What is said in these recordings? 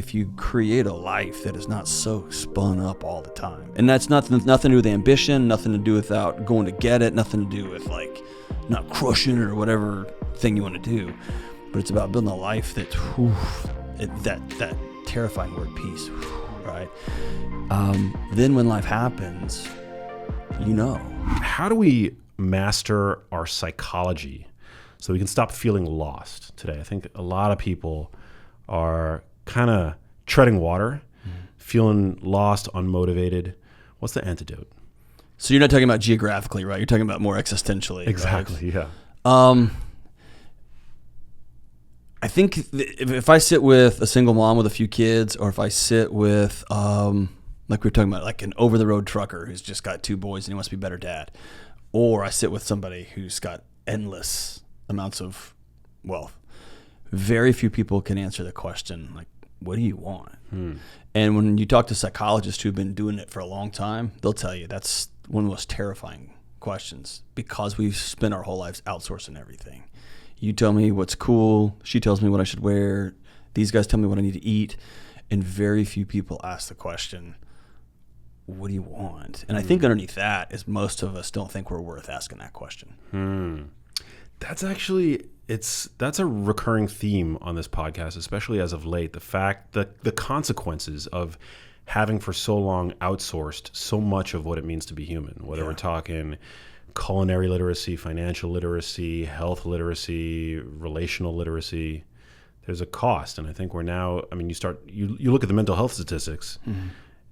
if you create a life that is not so spun up all the time. And that's nothing to do with ambition, nothing to do without going to get it, nothing to do with like not crushing it or whatever thing you want to do. But it's about building a life that, that terrifying word peace, right? Then when life happens, you know. How do we master our psychology so we can stop feeling lost today? I think a lot of people are kind of treading water, feeling lost, unmotivated. What's the antidote? So you're not talking about geographically, right? You're talking about more existentially. Exactly, right? Yeah. I think if I sit with a single mom with a few kids, or if I sit with, like we were talking about, like an over-the-road trucker who's just got 2 boys and he wants to be a better dad, or I sit with somebody who's got endless amounts of wealth, very few people can answer the question, like, what do you want? And when you talk to psychologists who've been doing it for a long time, they'll tell you that's one of the most terrifying questions, because we've spent our whole lives outsourcing everything. You tell me what's cool, she tells me what I should wear, these guys tell me what I need to eat, and very few people ask the question, what do you want? And I think underneath that is most of us don't think we're worth asking that question. That's actually, that's a recurring theme on this podcast, especially as of late. The fact that the consequences of having for so long outsourced so much of what it means to be human, whether we're talking culinary literacy, financial literacy, health literacy, relational literacy, there's a cost. And I think we're now, I mean, you look at the mental health statistics,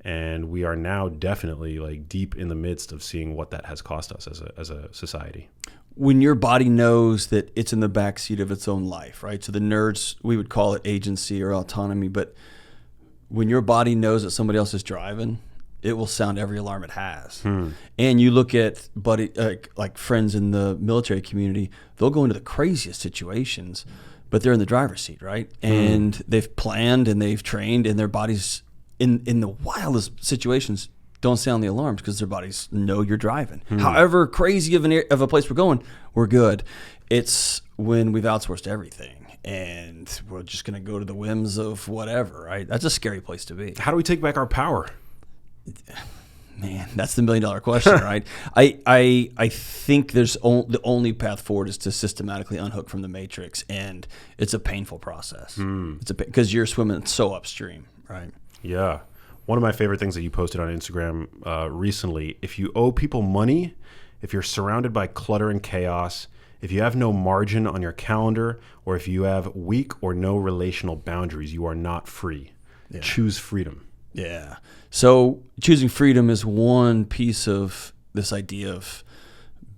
and we are now definitely like deep in the midst of seeing what that has cost us as a society. When your body knows that it's in the backseat of its own life, right? So the nerds, we would call it agency or autonomy, but when your body knows that somebody else is driving, it will sound every alarm it has. And you look at like friends in the military community, they'll go into the craziest situations, but they're in the driver's seat, right? And they've planned and they've trained, and their bodies in the wildest situations don't sound the alarms because their bodies know you're driving. However crazy of a place we're going, we're good. It's when we've outsourced everything and we're just going to go to the whims of whatever, right? That's a scary place to be. How do we take back our power? Man, that's the $1 million question, right? I think the only path forward is to systematically unhook from the matrix, and it's a painful process. Because you're swimming so upstream, right? Yeah. One of my favorite things that you posted on Instagram recently, if you owe people money, if you're surrounded by clutter and chaos, if you have no margin on your calendar, or if you have weak or no relational boundaries, you are not free. Yeah. Choose freedom. Yeah. So choosing freedom is one piece of this idea of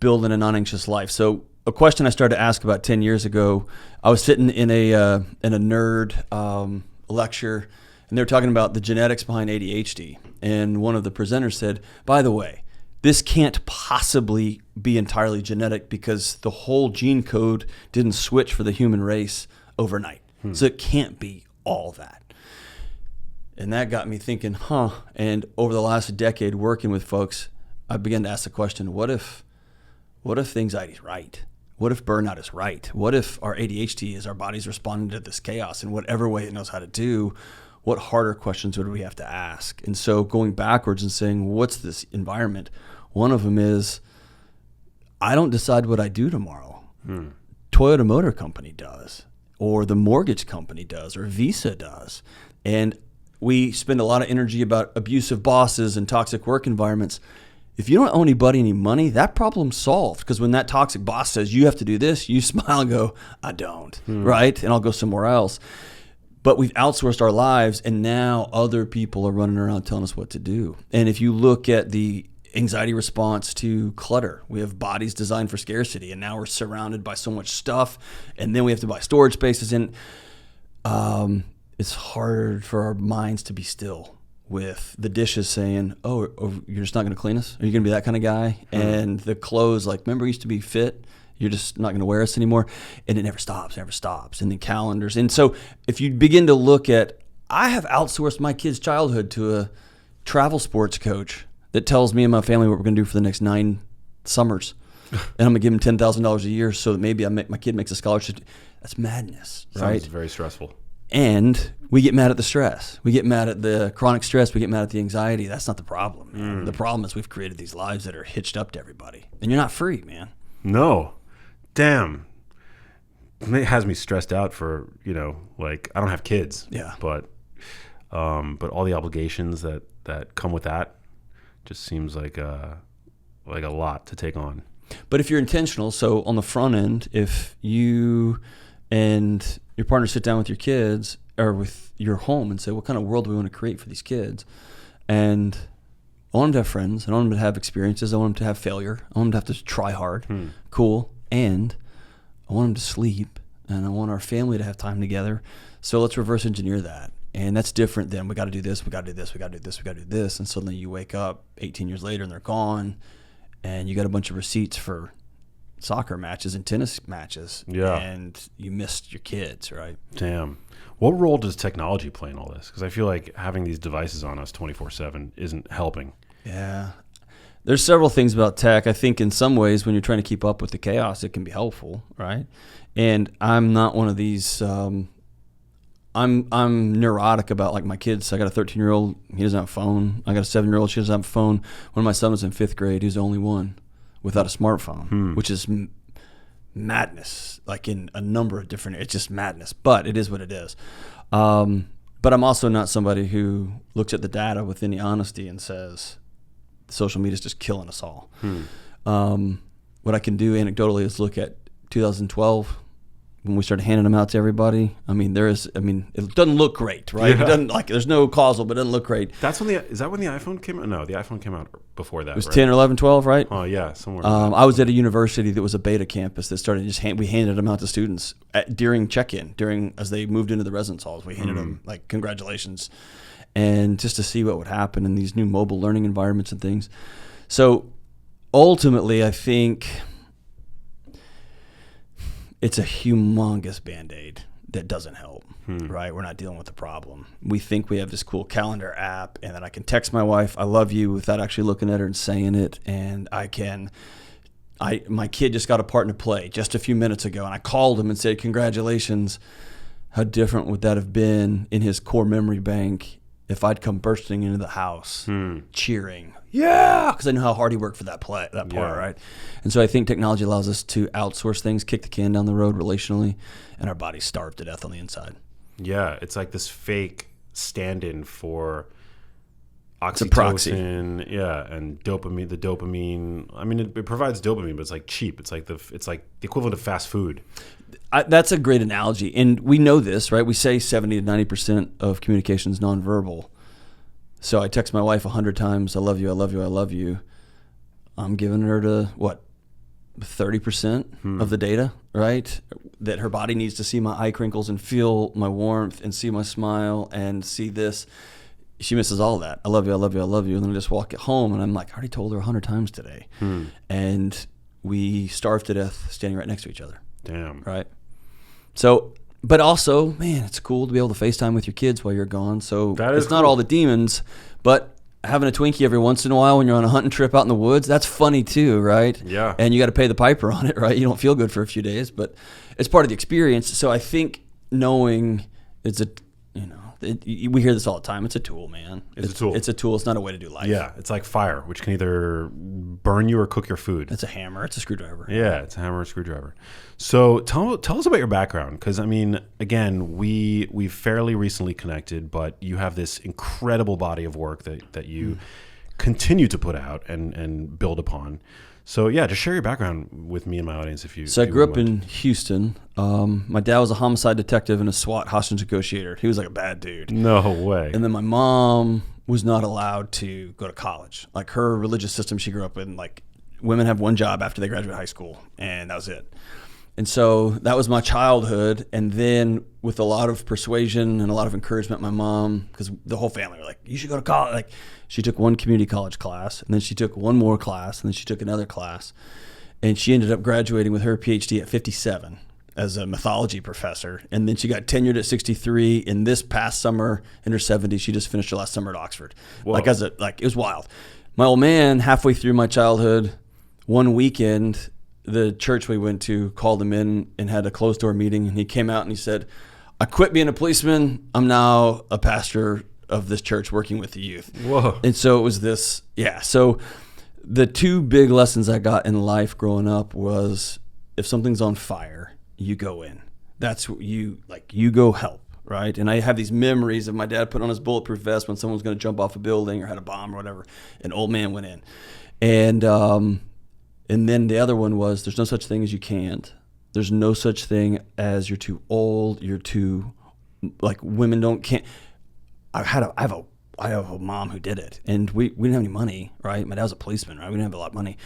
building a non-anxious life. So a question I started to ask about 10 years ago, I was sitting in a nerd lecture, and they were talking about the genetics behind ADHD. And one of the presenters said, by the way, this can't possibly be entirely genetic because the whole gene code didn't switch for the human race overnight. So it can't be all that. And that got me thinking, And over the last decade working with folks, I began to ask the question, what if the anxiety is right? What if burnout is right? What if our ADHD is our body's responding to this chaos in whatever way it knows how to do? What harder questions would we have to ask? And so going backwards and saying, what's this environment? One of them is, I don't decide what I do tomorrow. Toyota Motor Company does, or the mortgage company does, or Visa does. And we spend a lot of energy about abusive bosses and toxic work environments. If you don't owe anybody any money, that problem's solved. Because when that toxic boss says you have to do this, you smile and go, I don't, right? And I'll go somewhere else. But we've outsourced our lives, and now other people are running around telling us what to do. And if you look at the anxiety response to clutter, we have bodies designed for scarcity, and now we're surrounded by so much stuff, and then we have to buy storage spaces. And it's hard for our minds to be still with the dishes saying, oh, you're just not going to clean us? Are you going to be that kind of guy? And the clothes, like, remember, you used to be fit? You're just not going to wear us anymore. And it never stops. And the calendars. And so if you begin to look at, I have outsourced my kid's childhood to a travel sports coach that tells me and my family what we're going to do for the next 9 summers. And I'm going to give him $10,000 a year so that maybe my kid makes a scholarship. That's madness, right? Sounds very stressful. And we get mad at the stress. We get mad at the chronic stress. We get mad at the anxiety. That's not the problem, man. The problem is we've created these lives that are hitched up to everybody. And you're not free, man. No. Damn. It has me stressed out for, like, I don't have kids. Yeah. But all the obligations that come with that just seems like a lot to take on. But if you're intentional, so on the front end, if you and your partner sit down with your kids or with your home and say, what kind of world do we want to create for these kids? And I want them to have friends. I want them to have experiences. I want them to have failure. I want them to have to try hard. Cool. And I want them to sleep. And I want our family to have time together. So let's reverse engineer that. And that's different than we got to do this, we got to do this, we got to do this, we got to do this. And suddenly you wake up 18 years later and they're gone. And you got a bunch of receipts for soccer matches and tennis matches. Yeah. And you missed your kids, right? Damn. What role does technology play in all this? Because I feel like having these devices on us 24/7 isn't helping. Yeah. There's several things about tech. I think in some ways when you're trying to keep up with the chaos, it can be helpful, right? And I'm not one of these I'm neurotic about like my kids. I got a 13-year-old, he doesn't have a phone. I got a 7-year-old, she doesn't have a phone. One of my sons was in 5th grade, he's the only one without a smartphone, which is madness. Like in a number of different, it's just madness. But it is what it is. But I'm also not somebody who looks at the data with any honesty and says social media is just killing us all. What I can do anecdotally is look at 2012 when we started handing them out to everybody. It doesn't look great, right? Yeah. It doesn't, like, there's no causal, but it doesn't look great. Is that when the iPhone came out? No, the iPhone came out before that. It was right? 10 or 11, 12, right? Oh yeah, somewhere. I was at a university that was a beta campus that started we handed them out to students during check-in, as they moved into the residence halls. We handed them like congratulations, and just to see what would happen in these new mobile learning environments and things. So ultimately, I think it's a humongous Band-Aid that doesn't help, right? We're not dealing with the problem. We think we have this cool calendar app and that I can text my wife, I love you, without actually looking at her and saying it. And my kid just got a part in a play just a few minutes ago, and I called him and said, congratulations. How different would that have been in his core memory bank if I'd come bursting into the house cheering, yeah, because I know how hard he worked for that part, right? And so I think technology allows us to outsource things, kick the can down the road relationally, and our body's starved to death on the inside. Yeah, it's like this fake stand-in for oxytocin, it's a proxy. Yeah, and dopamine. The dopamine. I mean, it provides dopamine, but it's like cheap. It's like the equivalent of fast food. That's a great analogy, and we know this, right? We say 70 to 90% of communication is nonverbal. So I text my wife 100 times, I love you, I love you, I love you. I'm giving her to, 30% of the data, right? That her body needs to see my eye crinkles and feel my warmth and see my smile and see this. She misses all that. I love you, I love you, I love you. And then I just walk it home, and I'm like, I already told her 100 times today. And we starve to death standing right next to each other. Damn. Right? So, but also, man, it's cool to be able to FaceTime with your kids while you're gone. So it's not all the demons, but having a Twinkie every once in a while when you're on a hunting trip out in the woods, that's funny too, right? Yeah. And you got to pay the piper on it, right? You don't feel good for a few days, but it's part of the experience. So I think knowing we hear this all the time. It's a tool, man. It's a tool. It's a tool. It's not a way to do life. Yeah, it's like fire, which can either burn you or cook your food. It's a hammer. It's a screwdriver. Yeah, it's a hammer or screwdriver. So tell us about your background, because I mean, again, we've fairly recently connected, but you have this incredible body of work that you continue to put out and build upon. So yeah, just share your background with me and my audience if you. So I grew up in Houston. My dad was a homicide detective and a SWAT hostage negotiator. He was like a bad dude. No way. And then my mom was not allowed to go to college. Like her religious system she grew up in, like women have one job after they graduate high school, and that was it. And so that was my childhood. And then with a lot of persuasion and a lot of encouragement, my mom, because the whole family were like, you should go to college. Like she took one community college class, and then she took one more class, and then she took another class. And she ended up graduating with her PhD at 57 as a mythology professor. And then she got tenured at 63. In this past summer, in her 70s, she just finished her last summer at Oxford. Whoa. It was wild. My old man, halfway through my childhood, one weekend, the church we went to called him in and had a closed door meeting, and he came out and he said, I quit being a policeman. I'm now a pastor of this church working with the youth. Whoa. And so it was this, So the two big lessons I got in life growing up was if something's on fire, you go in. That's what you go help, right? And I have these memories of my dad put on his bulletproof vest when someone was going to jump off a building or had a bomb or whatever. An old man went in. And then the other one was there's no such thing as you can't. There's no such thing as you're too old, you're too, women can't. I have a mom who did it, and we didn't have any money, right? My dad was a policeman, right? We didn't have a lot of money,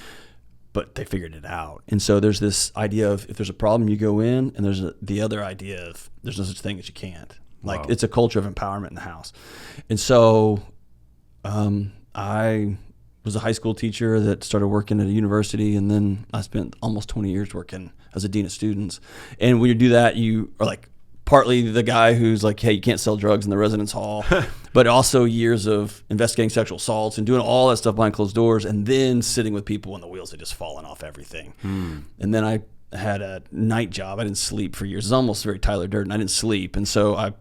but they figured it out. And so there's this idea of if there's a problem, you go in, and there's the other idea of there's no such thing as you can't. Wow. It's a culture of empowerment in the house. And so I was a high school teacher that started working at a university, and then I spent almost 20 years working as a dean of students. And when you do that, you are partly the guy who's like, hey, you can't sell drugs in the residence hall, but also years of investigating sexual assaults and doing all that stuff behind closed doors, and then sitting with people when the wheels had just fallen off everything. And then I had a night job. I didn't sleep for years. It's almost very Tyler Durden. I didn't sleep. And so I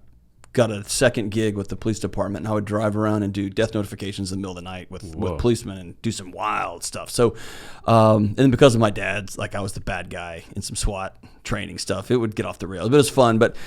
got a second gig with the police department, and I would drive around and do death notifications in the middle of the night with policemen and do some wild stuff. So, and because of my dad's, I was the bad guy in some SWAT training stuff, it would get off the rails, but it was fun. But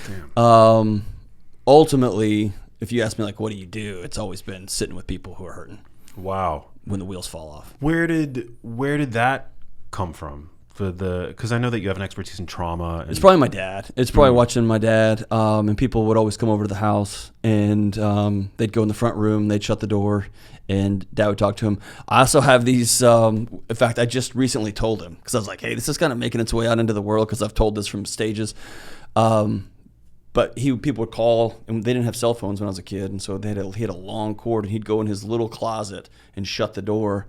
ultimately, if you ask me, what do you do? It's always been sitting with people who are hurting. Wow. When the wheels fall off. Where did that come from? Because I know that you have an expertise in trauma. It's probably my dad. It's probably watching my dad. And people would always come over to the house, and they'd go in the front room, they'd shut the door, and Dad would talk to him. I also have these, in fact, I just recently told him, because I was like, hey, this is kind of making its way out into the world, because I've told this from stages. But people would call, and they didn't have cell phones when I was a kid, and so he had a long cord, and he'd go in his little closet and shut the door.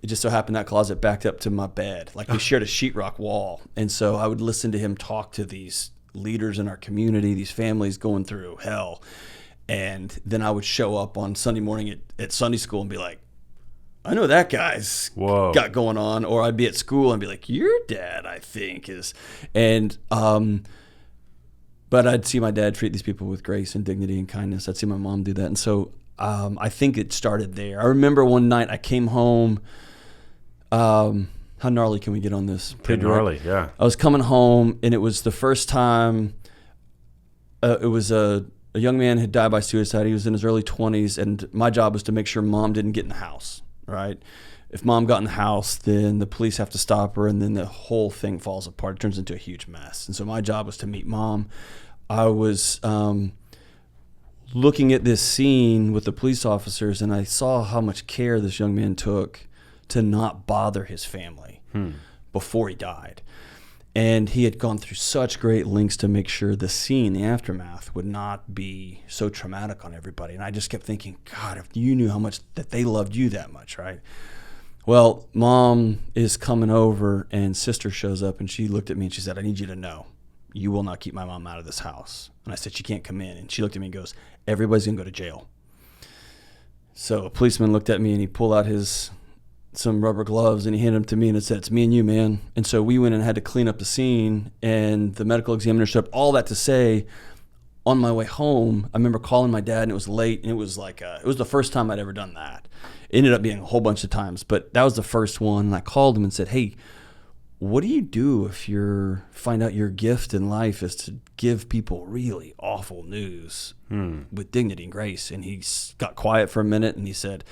It just so happened that closet backed up to my bed. We shared a sheetrock wall. And so I would listen to him talk to these leaders in our community, these families going through hell. And then I would show up on Sunday morning at Sunday school and be like, I know that guy's got going on. Or I'd be at school and be like, your dad, I think, is. And, but I'd see my dad treat these people with grace and dignity and kindness. I'd see my mom do that. And so I think it started there. I remember one night I came home. How gnarly can we get on this? Pretty gnarly, yeah. I was coming home, and it was the first time. It was a young man had died by suicide. He was in his early 20s, and my job was to make sure Mom didn't get in the house, right? If Mom got in the house, then the police have to stop her, and then the whole thing falls apart. It turns into a huge mess. And so my job was to meet Mom. I was looking at this scene with the police officers, and I saw how much care this young man took to not bother his family before he died. And he had gone through such great lengths to make sure the scene, the aftermath, would not be so traumatic on everybody. And I just kept thinking, God, if you knew how much that they loved you that much, right? Well, Mom is coming over, and Sister shows up, and she looked at me and she said, I need you to know, you will not keep my mom out of this house. And I said, she can't come in. And she looked at me and goes, everybody's going to go to jail. So a policeman looked at me, and he pulled out some rubber gloves, and he handed them to me, and it said, it's me and you, man. And so we went and had to clean up the scene, and the medical examiner showed up. All that to say, on my way home, I remember calling my dad, and it was late, and it was it was the first time I'd ever done that. It ended up being a whole bunch of times, but that was the first one. And I called him and said, hey, what do you do if you find out your gift in life is to give people really awful news with dignity and grace? And he got quiet for a minute, and he said,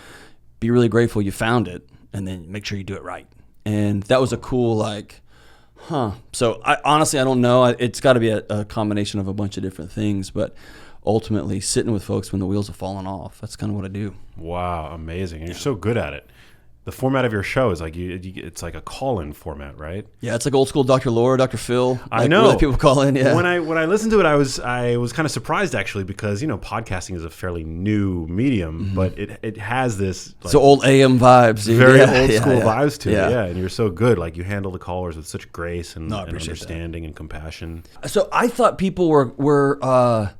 be really grateful you found it, and then make sure you do it right. And that was a cool, So honestly, I don't know. It's got to be a combination of a bunch of different things, but ultimately sitting with folks when the wheels have fallen off, that's kind of what I do. Wow, amazing. And you're so good at it. The format of your show is it's like a call-in format, right? Yeah, it's like old school Dr. Laura, Dr. Phil. I know. Really people call in, yeah. When I listened to it, I was kind of surprised, actually, because, podcasting is a fairly new medium, but it has this... so old AM vibes. Dude. Very old school vibes to it, yeah. And you're so good. You handle the callers with such grace and I understanding and compassion. So I thought people were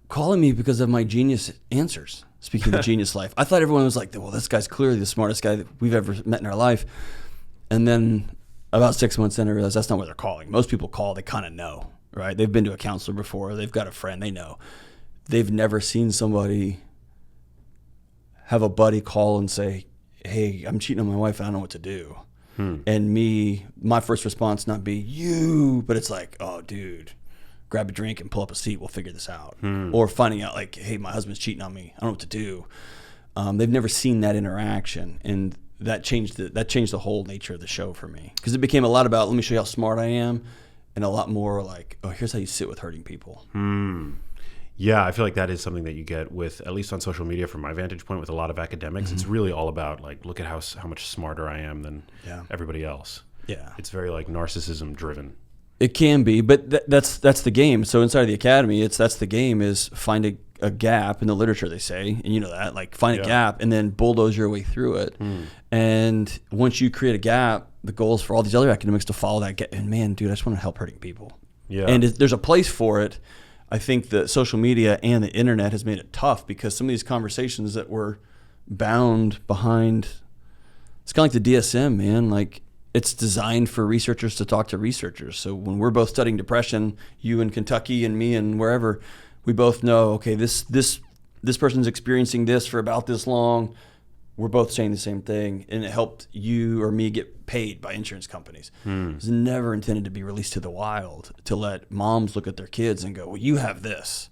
calling me because of my genius answers. Speaking of genius life, I thought everyone was like, well, this guy's clearly the smartest guy that we've ever met in our life. And then about 6 months in, I realized that's not what they're calling. Most people call, they kind of know, right? They've been to a counselor before. They've got a friend. They know. They've never seen somebody have a buddy call and say, hey, I'm cheating on my wife. I don't know what to do. And my first response not be you, but it's like, oh, dude, grab a drink and pull up a seat. We'll figure this out. Or finding out like, hey, my husband's cheating on me. I don't know what to do. They've never seen that interaction, and that changed the whole nature of the show for me, because it became a lot about, let me show you how smart I am, and a lot more like, oh, here's how you sit with hurting people. Yeah, I feel like that is something that you get with, at least on social media from my vantage point, with a lot of academics. It's really all about like, look at how much smarter I am than everybody else. Yeah. It's very like narcissism driven. It can be, but that's the game. So inside of the academy, that's the game, is find a gap in the literature, they say, and you know that, like find a gap and then bulldoze your way through it. And once you create a gap, the goal is for all these other academics to follow that gap. And man, dude, I just want to help hurting people. Yeah. And there's a place for it. I think that social media and the internet has made it tough, because some of these conversations that were bound behind, it's kind of like the DSM, man. Like, it's designed for researchers to talk to researchers. So when we're both studying depression, you in Kentucky and me and wherever, we both know, okay, this person's experiencing this for about this long. We're both saying the same thing, and it helped you or me get paid by insurance companies. It was never intended to be released to the wild, to let moms look at their kids and go, well, you have this.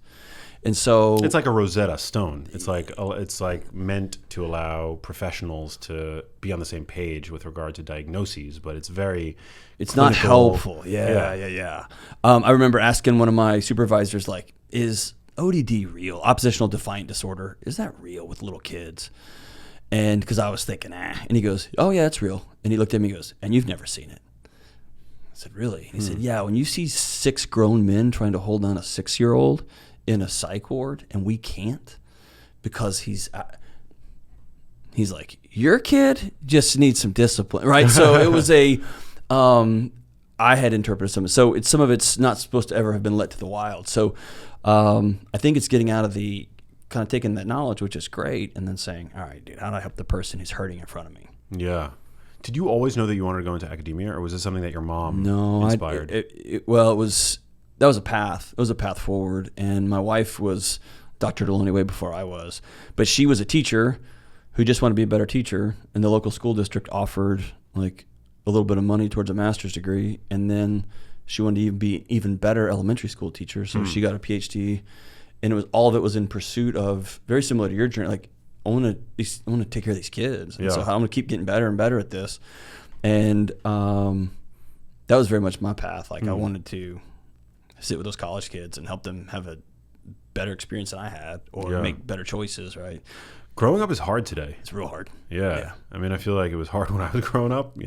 And so it's like a Rosetta Stone. It's like meant to allow professionals to be on the same page with regard to diagnoses, but it's not helpful. Yeah. I remember asking one of my supervisors, like, is ODD real? Oppositional defiant disorder, is that real with little kids? And because I was thinking, and he goes, oh yeah, it's real. And he looked at me and goes, and you've never seen it? I said, really? And he said, yeah, when you see 6 grown men trying to hold on a 6-year-old in a psych ward, and we can't, because he's like, your kid just needs some discipline, right? So it was I had interpreted some of it's not supposed to ever have been let to the wild. So I think it's getting out of the, kind of taking that knowledge, which is great, and then saying, all right, dude, how do I help the person who's hurting in front of me? Yeah. Did you always know that you wanted to go into academia, or was this something that your mom inspired? That was a path. It was a path forward. And my wife was Dr. Delony way before I was. But she was a teacher who just wanted to be a better teacher. And the local school district offered like a little bit of money towards a master's degree. And then she wanted to be even better elementary school teacher. So she got a PhD. And all of it was in pursuit of, very similar to your journey, like, I want to take care of these kids. And so I'm going to keep getting better and better at this. And that was very much my path. Like, I wanted to sit with those college kids and help them have a better experience than I had, or make better choices, right? Growing up is hard today. It's real hard. Yeah. I mean, I feel like it was hard when I was growing up,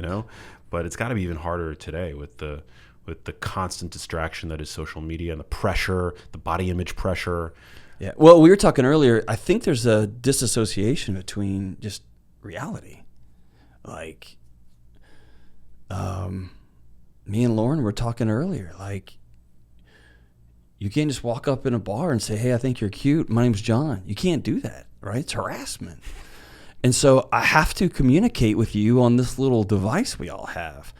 but it's got to be even harder today with the constant distraction that is social media, and the pressure, the body image pressure. Yeah. Well, we were talking earlier, I think there's a disassociation between just reality. Like, me and Lauren were talking earlier, like, you can't just walk up in a bar and say, hey, I think you're cute. My name's John. You can't do that, right? It's harassment. And so I have to communicate with you on this little device we all have,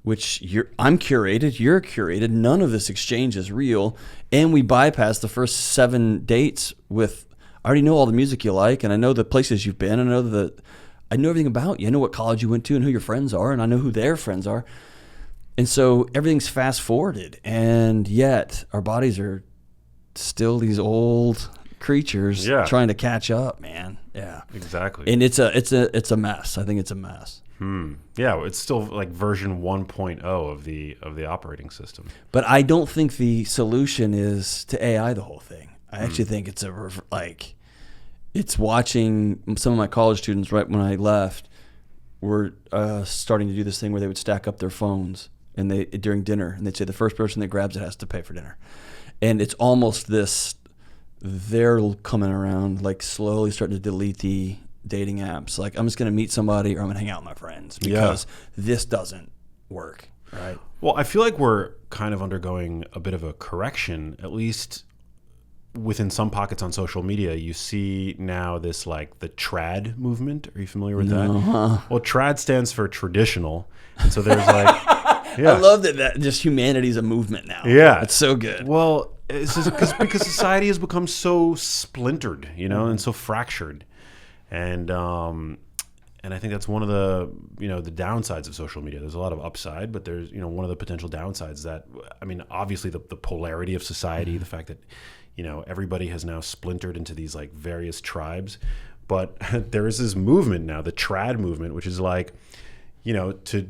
which I'm curated, you're curated. None of this exchange is real. And we bypass the first 7 dates with, I already know all the music you like, and I know the places you've been, and I know everything about you. I know what college you went to and who your friends are, and I know who their friends are. And so everything's fast forwarded, and yet our bodies are still these old creatures trying to catch up, man. Yeah, exactly. And it's a mess. I think it's a mess. Yeah, it's still like version 1.0 of the operating system. But I don't think the solution is to AI the whole thing. I actually think it's it's watching some of my college students right when I left were starting to do this thing where they would stack up their phones and during dinner, and they'd say the first person that grabs it has to pay for dinner. And it's almost this, they're coming around, like slowly starting to delete the dating apps. Like, I'm just going to meet somebody, or I'm going to hang out with my friends, because this doesn't work, right? Well, I feel like we're kind of undergoing a bit of a correction, at least within some pockets on social media. You see now this, like, the trad movement. Are you familiar with that? Well, trad stands for traditional. And so there's like... Yeah. I love that just humanity's a movement now. Yeah. It's so good. Well, it's just because society has become so splintered, and so fractured, and I think that's one of the the downsides of social media. There's a lot of upside, but there's one of the potential downsides that obviously the polarity of society, the fact that everybody has now splintered into these like various tribes, but there is this movement now, the trad movement, which is like to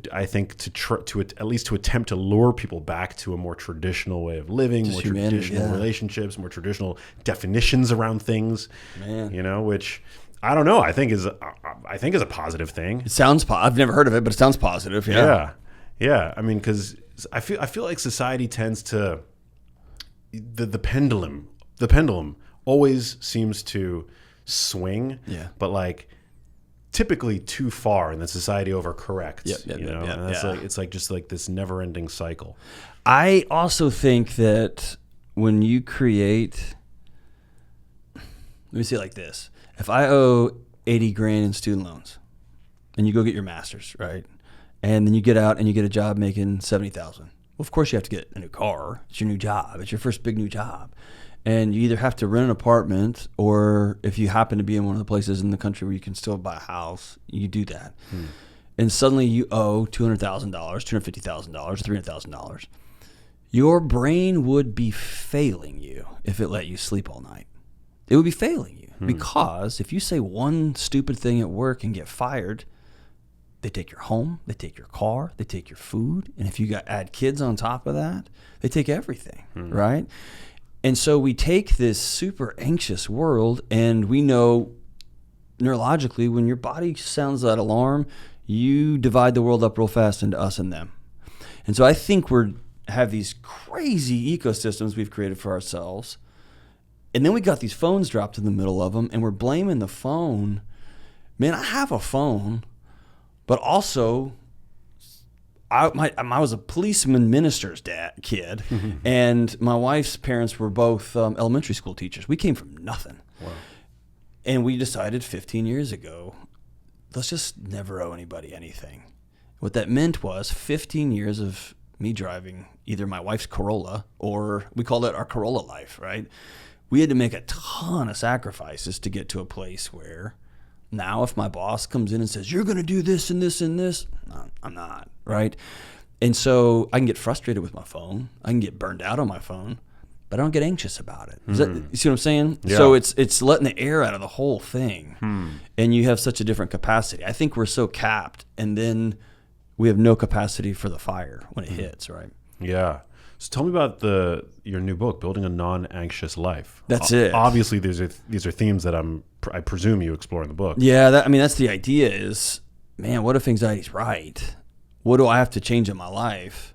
at least to attempt to lure people back to a more traditional way of living, Just more humanity, traditional relationships, more traditional definitions around things. Man. Which I don't know. I think is a positive thing. It sounds I've never heard of it, but it sounds positive. Yeah. Yeah. I mean, because I feel like society tends to the pendulum always seems to swing. Yeah. But like typically too far, and then society overcorrects. And that's it's like just like this never-ending cycle. I also think that when you create, let me say it like this: if I owe $80,000 in student loans, and you go get your master's, right, and then you get out and you get a job making $70,000, well, of course you have to get a new car. It's your new job. It's your first big new job. And you either have to rent an apartment, or if you happen to be in one of the places in the country where you can still buy a house, you do that. And suddenly you owe $200,000, $250,000, $300,000. Your brain would be failing you if it let you sleep all night. It would be failing you because if you say one stupid thing at work and get fired, they take your home, they take your car, they take your food. And if you add kids on top of that, they take everything, right? And so we take this super anxious world, and we know neurologically when your body sounds that alarm, you divide the world up real fast into us and them. And so I think we have these crazy ecosystems we've created for ourselves. And then we got these phones dropped in the middle of them, and we're blaming the phone. Man, I have a phone, but also I was a policeman minister's kid, and my wife's parents were both elementary school teachers. We came from nothing. Wow. And we decided 15 years ago, let's just never owe anybody anything. What that meant was 15 years of me driving either my wife's Corolla, or we called it our Corolla life, right? We had to make a ton of sacrifices to get to a place where now if my boss comes in and says, you're going to do this and this and this, no, I'm not, right? And so I can get frustrated with my phone. I can get burned out on my phone, but I don't get anxious about it. You see what I'm saying? Yeah. So it's letting the air out of the whole thing. And you have such a different capacity. I think we're so capped, and then we have no capacity for the fire when it hits, right? Yeah. So tell me about your new book, Building a Non-Anxious Life. That's it. Obviously, these are themes that I presume you explore in the book. Yeah, that's the idea is, man, what if anxiety's right? What do I have to change in my life?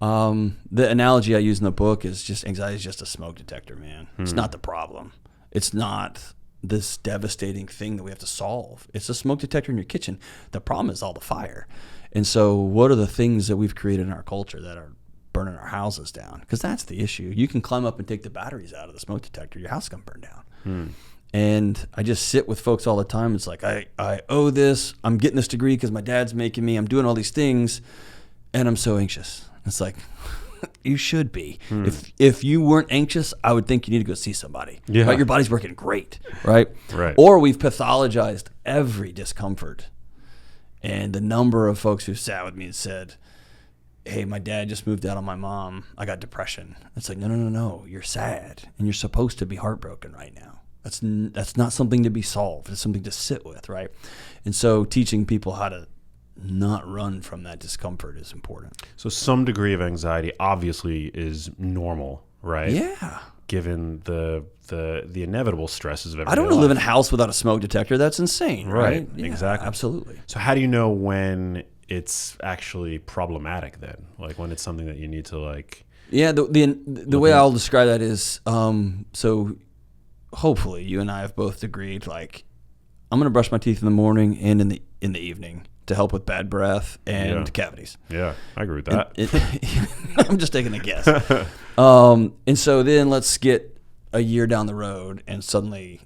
The analogy I use in the book is just anxiety is just a smoke detector, man. It's not the problem. It's not this devastating thing that we have to solve. It's a smoke detector in your kitchen. The problem is all the fire. And so what are the things that we've created in our culture that are burning our houses down? Because that's the issue. You can climb up and take the batteries out of the smoke detector. Your house is going to burn down. And I just sit with folks all the time. It's like, I owe this. I'm getting this degree because my dad's making me. I'm doing all these things, and I'm so anxious. It's like, you should be. If you weren't anxious, I would think you need to go see somebody. Yeah. Right? Your body's working great, right? Right. Or we've pathologized every discomfort. And the number of folks who've sat with me and said, hey, my dad just moved out on my mom. I got depression. It's like, no. You're sad, and you're supposed to be heartbroken right now. That's not something to be solved. It's something to sit with, right? And so teaching people how to not run from that discomfort is important. So some degree of anxiety obviously is normal, right? Yeah. Given the inevitable stresses of everyday I don't want to life. live in a house without a smoke detector. That's insane, right? Yeah, Exactly. Absolutely. So how do you know when it's actually problematic then? Like when it's something that you need to like... Yeah, the way I'll describe that is, so hopefully you and I have both agreed, like, I'm going to brush my teeth in the morning and in the evening to help with bad breath and cavities. Yeah, I agree with that. I'm just taking a guess. And so then let's get a year down the road, and suddenly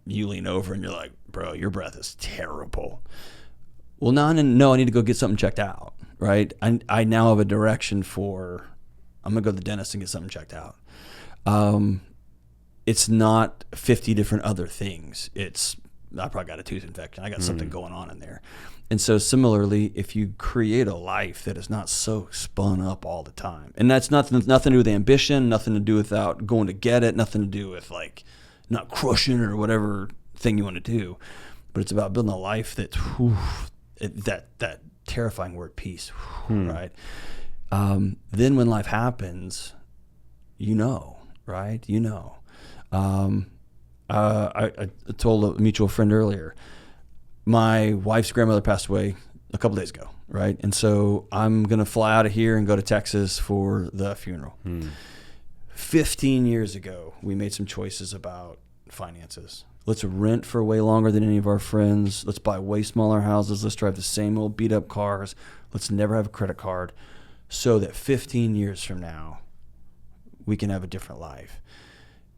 you lean over and you're like, bro, your breath is terrible. Well, no, I need to go get something checked out, right? I now have a direction for, I'm going to go to the dentist and get something checked out. It's not 50 different other things. It's, I probably got a tooth infection. I got something going on in there. And so similarly, if you create a life that is not so spun up all the time, and that's nothing to do with ambition, nothing to do without going to get it, nothing to do with like not crushing or whatever thing you want to do, but it's about building a life that, that terrifying word peace, right? Then when life happens, right? I told a mutual friend earlier, my wife's grandmother passed away a couple days ago, right? And so I'm going to fly out of here and go to Texas for the funeral. 15 years ago, we made some choices about finances. Let's rent for way longer than any of our friends. Let's buy way smaller houses. Let's drive the same old beat up cars. Let's never have a credit card, so that 15 years from now, we can have a different life.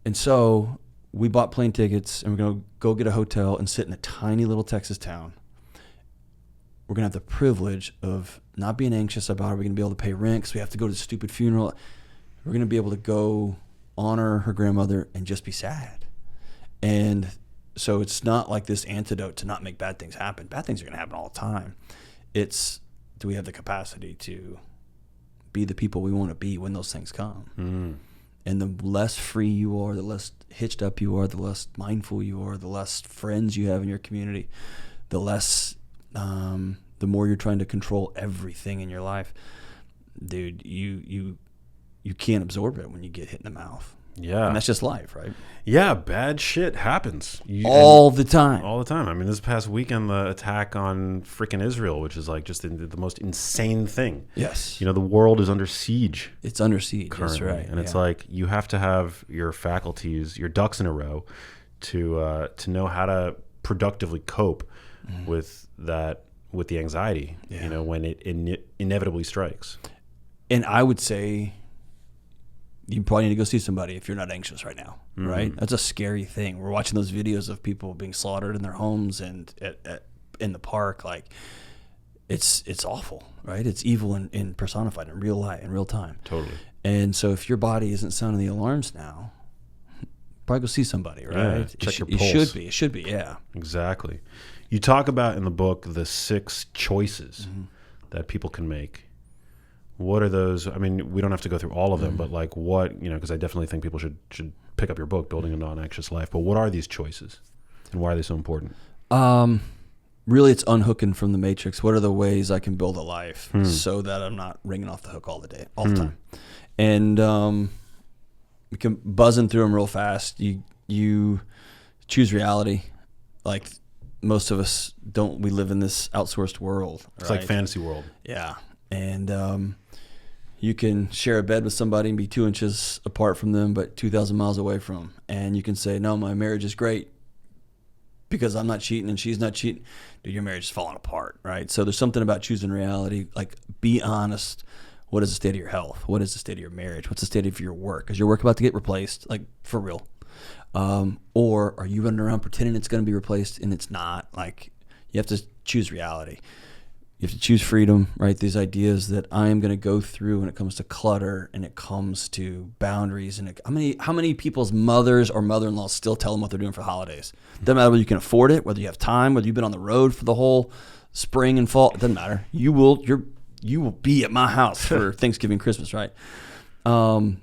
And so we bought plane tickets, and we're going to go get a hotel and sit in a tiny little Texas town. We're going to have the privilege of not being anxious about, are we going to be able to pay rent because we have to go to the stupid funeral. We're going to be able to go honor her grandmother and just be sad. And so it's not like this antidote to not make bad things happen. Bad things are going to happen all the time. It's, do we have the capacity to be the people we want to be when those things come? And the less free you are, the less hitched up you are, the less mindful you are, the less friends you have in your community, the less, the more you're trying to control everything in your life. Dude, you can't absorb it when you get hit in the mouth. Yeah. And that's just life, right? Yeah, bad shit happens. All the time. All the time. I mean, this past weekend, the attack on freaking Israel, which is like just the most insane thing. Yes. The world is under siege. It's under siege. Currently. That's right. And it's like you have to have your faculties, your ducks in a row to know how to productively cope with that, with the anxiety, when it inevitably strikes. And I would say, you probably need to go see somebody if you're not anxious right now, right? That's a scary thing. We're watching those videos of people being slaughtered in their homes and in the park. Like, it's awful, right? It's evil and personified in real life, in real time. Totally. And so if your body isn't sounding the alarms now, probably go see somebody, right? Yeah, check your pulse. It should be, yeah. Exactly. You talk about in the book the 6 choices that people can make. What are those? I mean, we don't have to go through all of them, but like what, because I definitely think people should pick up your book, Building a Non-Anxious Life. But what are these choices and why are they so important? Really, it's unhooking from the matrix. What are the ways I can build a life so that I'm not ringing off the hook all the time? And we can buzzing through them real fast. You choose reality. Like most of us don't. We live in this outsourced world. It's like fantasy world. Yeah, and you can share a bed with somebody and be 2 inches apart from them, but 2,000 miles away from them. And you can say, no, my marriage is great because I'm not cheating and she's not cheating. Dude, your marriage is falling apart, right? So there's something about choosing reality. Like, be honest. What is the state of your health? What is the state of your marriage? What's the state of your work? Is your work about to get replaced? Like, for real? Or are you running around pretending it's going to be replaced and it's not? Like, you have to choose reality. You have to choose freedom, right? These ideas that I am going to go through when it comes to clutter and it comes to boundaries. And how many people's mothers or mother-in-laws still tell them what they're doing for the holidays? Doesn't matter whether you can afford it, whether you have time, whether you've been on the road for the whole spring and fall. It doesn't matter. You will be at my house for Thanksgiving, Christmas, right? Owing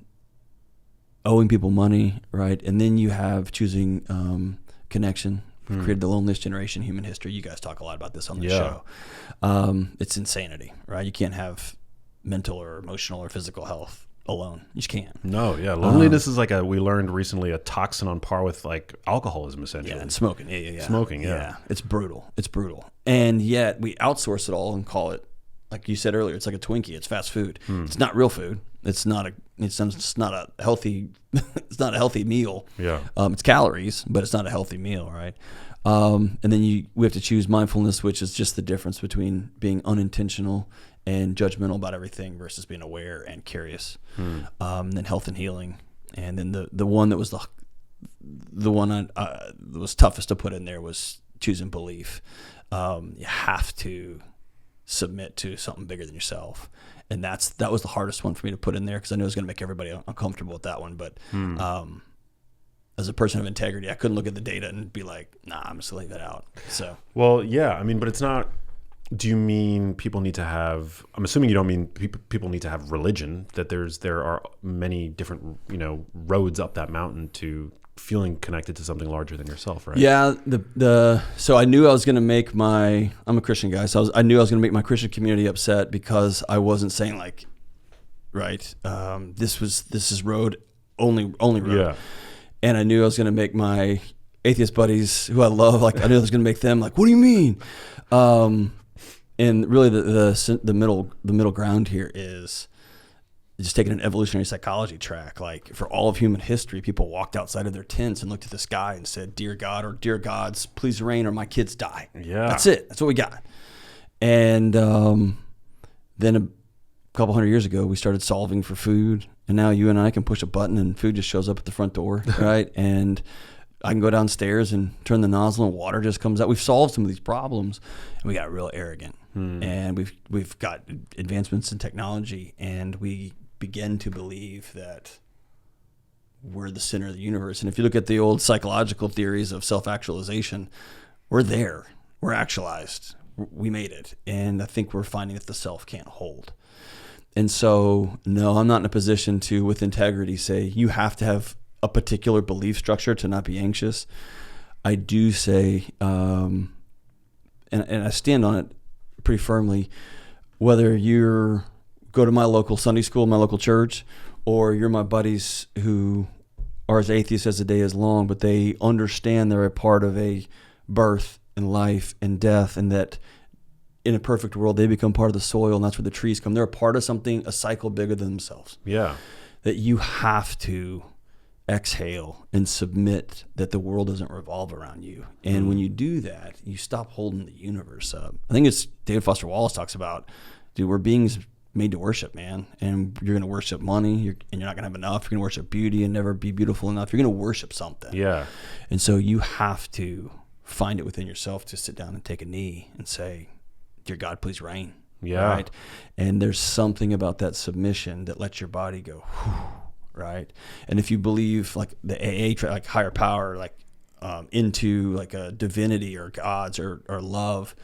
people money, right? And then you have choosing connection. We've created the loneliest generation in human history. You guys talk a lot about this on the show. It's insanity, right? You can't have mental or emotional or physical health alone. You just can't. No, yeah. Loneliness is like we learned recently, a toxin on par with like alcoholism, essentially. Yeah, and smoking. Yeah. Smoking, yeah. It's brutal. And yet we outsource it all and call it, like you said earlier, it's like a Twinkie. It's fast food. It's not real food. It's not a healthy. It's not a healthy meal. Yeah. It's calories, but it's not a healthy meal, right? And then we have to choose mindfulness, which is just the difference between being unintentional and judgmental about everything versus being aware and curious. Then health and healing, and then the one that was the one that was toughest to put in there was choosing belief. You have to submit to something bigger than yourself. And that was the hardest one for me to put in there because I knew it was going to make everybody uncomfortable with that one. But as a person of integrity, I couldn't look at the data and be like, nah, I'm just going to leave it out. So, well, yeah, I mean, but it's not. Do you mean people need to have? I'm assuming you don't mean people need to have religion. That there are many different roads up that mountain to feeling connected to something larger than yourself, right? Yeah. So I knew I was going to make I'm a Christian guy, so I knew I was going to make my Christian community upset because I wasn't saying like, right, this is road only road. Yeah. And I knew I was going to make my atheist buddies, who I love, like I knew I was going to make them like, what do you mean? And really, the middle ground here is just taking an evolutionary psychology track. Like for all of human history, people walked outside of their tents and looked at the sky and said, "Dear God," or "Dear gods, please rain, or my kids die." Yeah, that's it. That's what we got. And then a couple hundred years ago, we started solving for food, and now you and I can push a button and food just shows up at the front door, right? And I can go downstairs and turn the nozzle and water just comes out. We've solved some of these problems, and we got real arrogant. And we've got advancements in technology, and we begin to believe that we're the center of the universe. And if you look at the old psychological theories of self-actualization, we're there. We're actualized. We made it. And I think we're finding that the self can't hold. And so, no, I'm not in a position to, with integrity, say you have to have a particular belief structure to not be anxious. I do say, and I stand on it pretty firmly, whether you go to my local Sunday school, my local church, or you're my buddies who are as atheists as the day is long, but they understand they're a part of a birth and life and death, and that in a perfect world, they become part of the soil, and that's where the trees come. They're a part of something, a cycle bigger than themselves. Yeah. That you have to exhale and submit that the world doesn't revolve around you. And when you do that, you stop holding the universe up. I think it's David Foster Wallace talks about, dude, we're beings made to worship, man. And you're going to worship money, and you're not going to have enough. You're going to worship beauty and never be beautiful enough. You're going to worship something. Yeah. And so you have to find it within yourself to sit down and take a knee and say, "Dear God, please reign." Yeah. Right? And there's something about that submission that lets your body go, whew, right? And if you believe like the AA, like higher power, like into like a divinity or gods or love,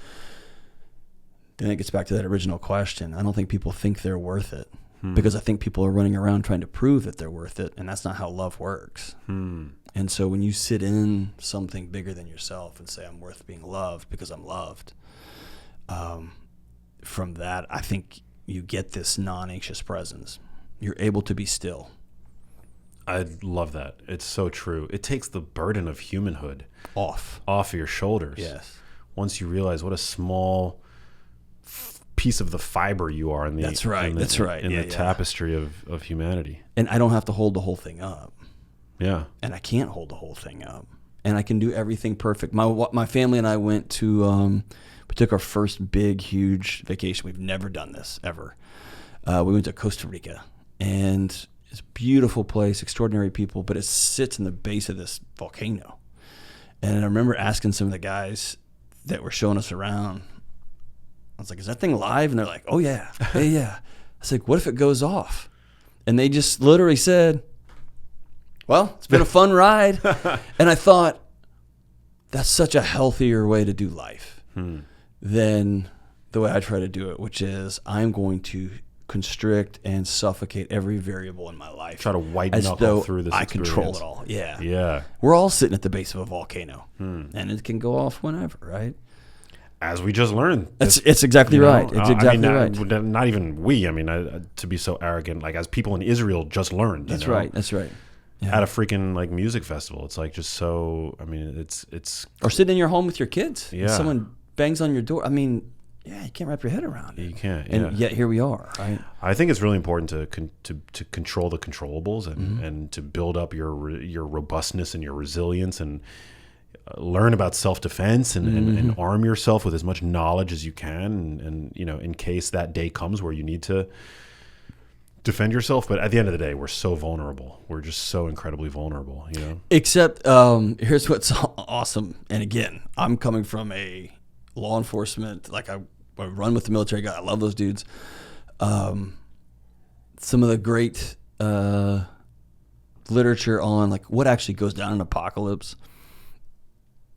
then it gets back to that original question. I don't think people think they're worth it because I think people are running around trying to prove that they're worth it, and that's not how love works. And so when you sit in something bigger than yourself and say, "I'm worth being loved because I'm loved," from that, I think you get this non-anxious presence. You're able to be still. I love that. It's so true. It takes the burden of humanhood off your shoulders. Yes. Once you realize what a small piece of the fiber you are in the that's right. In the tapestry of humanity. And I don't have to hold the whole thing up. Yeah. And I can't hold the whole thing up. And I can do everything perfect. My family and I went to we took our first big, huge vacation. We've never done this ever. We went to Costa Rica, and it's a beautiful place, extraordinary people, but it sits in the base of this volcano. And I remember asking some of the guys that were showing us around, I was like, "Is that thing live?" And they're like, "Oh yeah, yeah." I was like, "What if it goes off?" And they just literally said, "Well, it's been a fun ride." And I thought, that's such a healthier way to do life than the way I try to do it, which is I'm going to constrict and suffocate every variable in my life. Try to white knuckle through this experience. I control it all. Yeah. Yeah. We're all sitting at the base of a volcano, and it can go off whenever, right? As we just learned. It's exactly right. It's exactly right. Not even we. I mean, to be so arrogant, like as people in Israel just learned. That's right. That's right. Yeah. At a freaking like music festival. It's like just so, I mean, it's. Or sitting in your home with your kids. Yeah. And someone bangs on your door. I mean, yeah, you can't wrap your head around it. You can't. And yet here we are, right? I think it's really important to control the controllables and to build up your robustness and your resilience and learn about self-defense and arm yourself with as much knowledge as you can and in case that day comes where you need to defend yourself. But at the end of the day, we're so vulnerable. We're just so incredibly vulnerable, Except here's what's awesome. And again, I'm coming from a law enforcement, like I run with the military guy. I love those dudes. Some of the great literature on like what actually goes down in an apocalypse.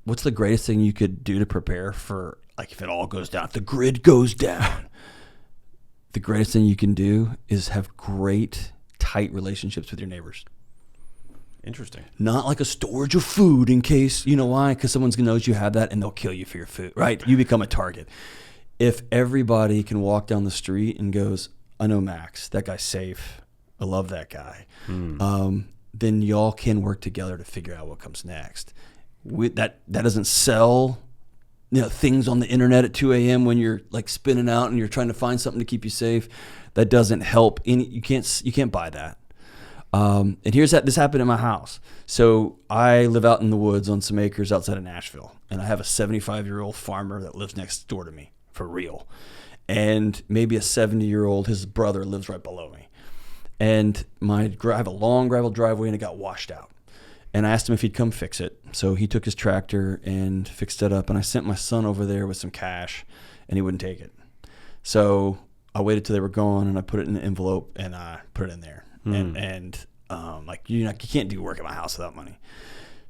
What's the greatest thing you could do to prepare for, like, if it all goes down, if the grid goes down? The greatest thing you can do is have great, tight relationships with your neighbors. Interesting. Not like a storage of food in case, you know why? Because someone knows you have that and they'll kill you for your food, right? You become a target. If everybody can walk down the street and goes, I know Max, that guy's safe. I love that guy. Then y'all can work together to figure out what comes next. That doesn't sell, things on the internet at 2 a.m. when you're like spinning out and you're trying to find something to keep you safe. That doesn't help. You can't buy that. And this happened in my house. So I live out in the woods on some acres outside of Nashville, and I have a 75-year-old farmer that lives next door to me, for real. And maybe a 70-year-old, his brother lives right below me. And I have a long gravel driveway, and it got washed out. And I asked him if he'd come fix it. So he took his tractor and fixed it up. And I sent my son over there with some cash, and he wouldn't take it. So I waited till they were gone, and I put it in an envelope, and I put it in there. And you can't do work at my house without money.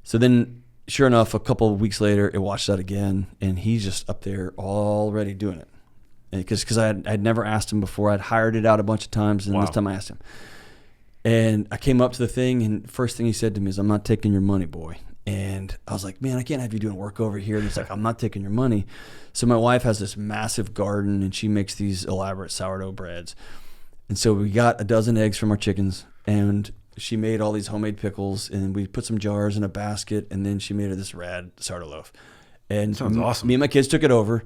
So then, sure enough, a couple of weeks later, it washed out again, and he's just up there already doing it. Because I'd never asked him before. I'd hired it out a bunch of times, and This time I asked him. And I came up to the thing, and first thing he said to me is, I'm not taking your money, boy. And I was like, man, I can't have you doing work over here. And he's like, I'm not taking your money. So my wife has this massive garden, and she makes these elaborate sourdough breads. And so we got a dozen eggs from our chickens, and she made all these homemade pickles, and we put some jars in a basket, and then she made this rad sourdough loaf. And sounds awesome. Me and my kids took it over,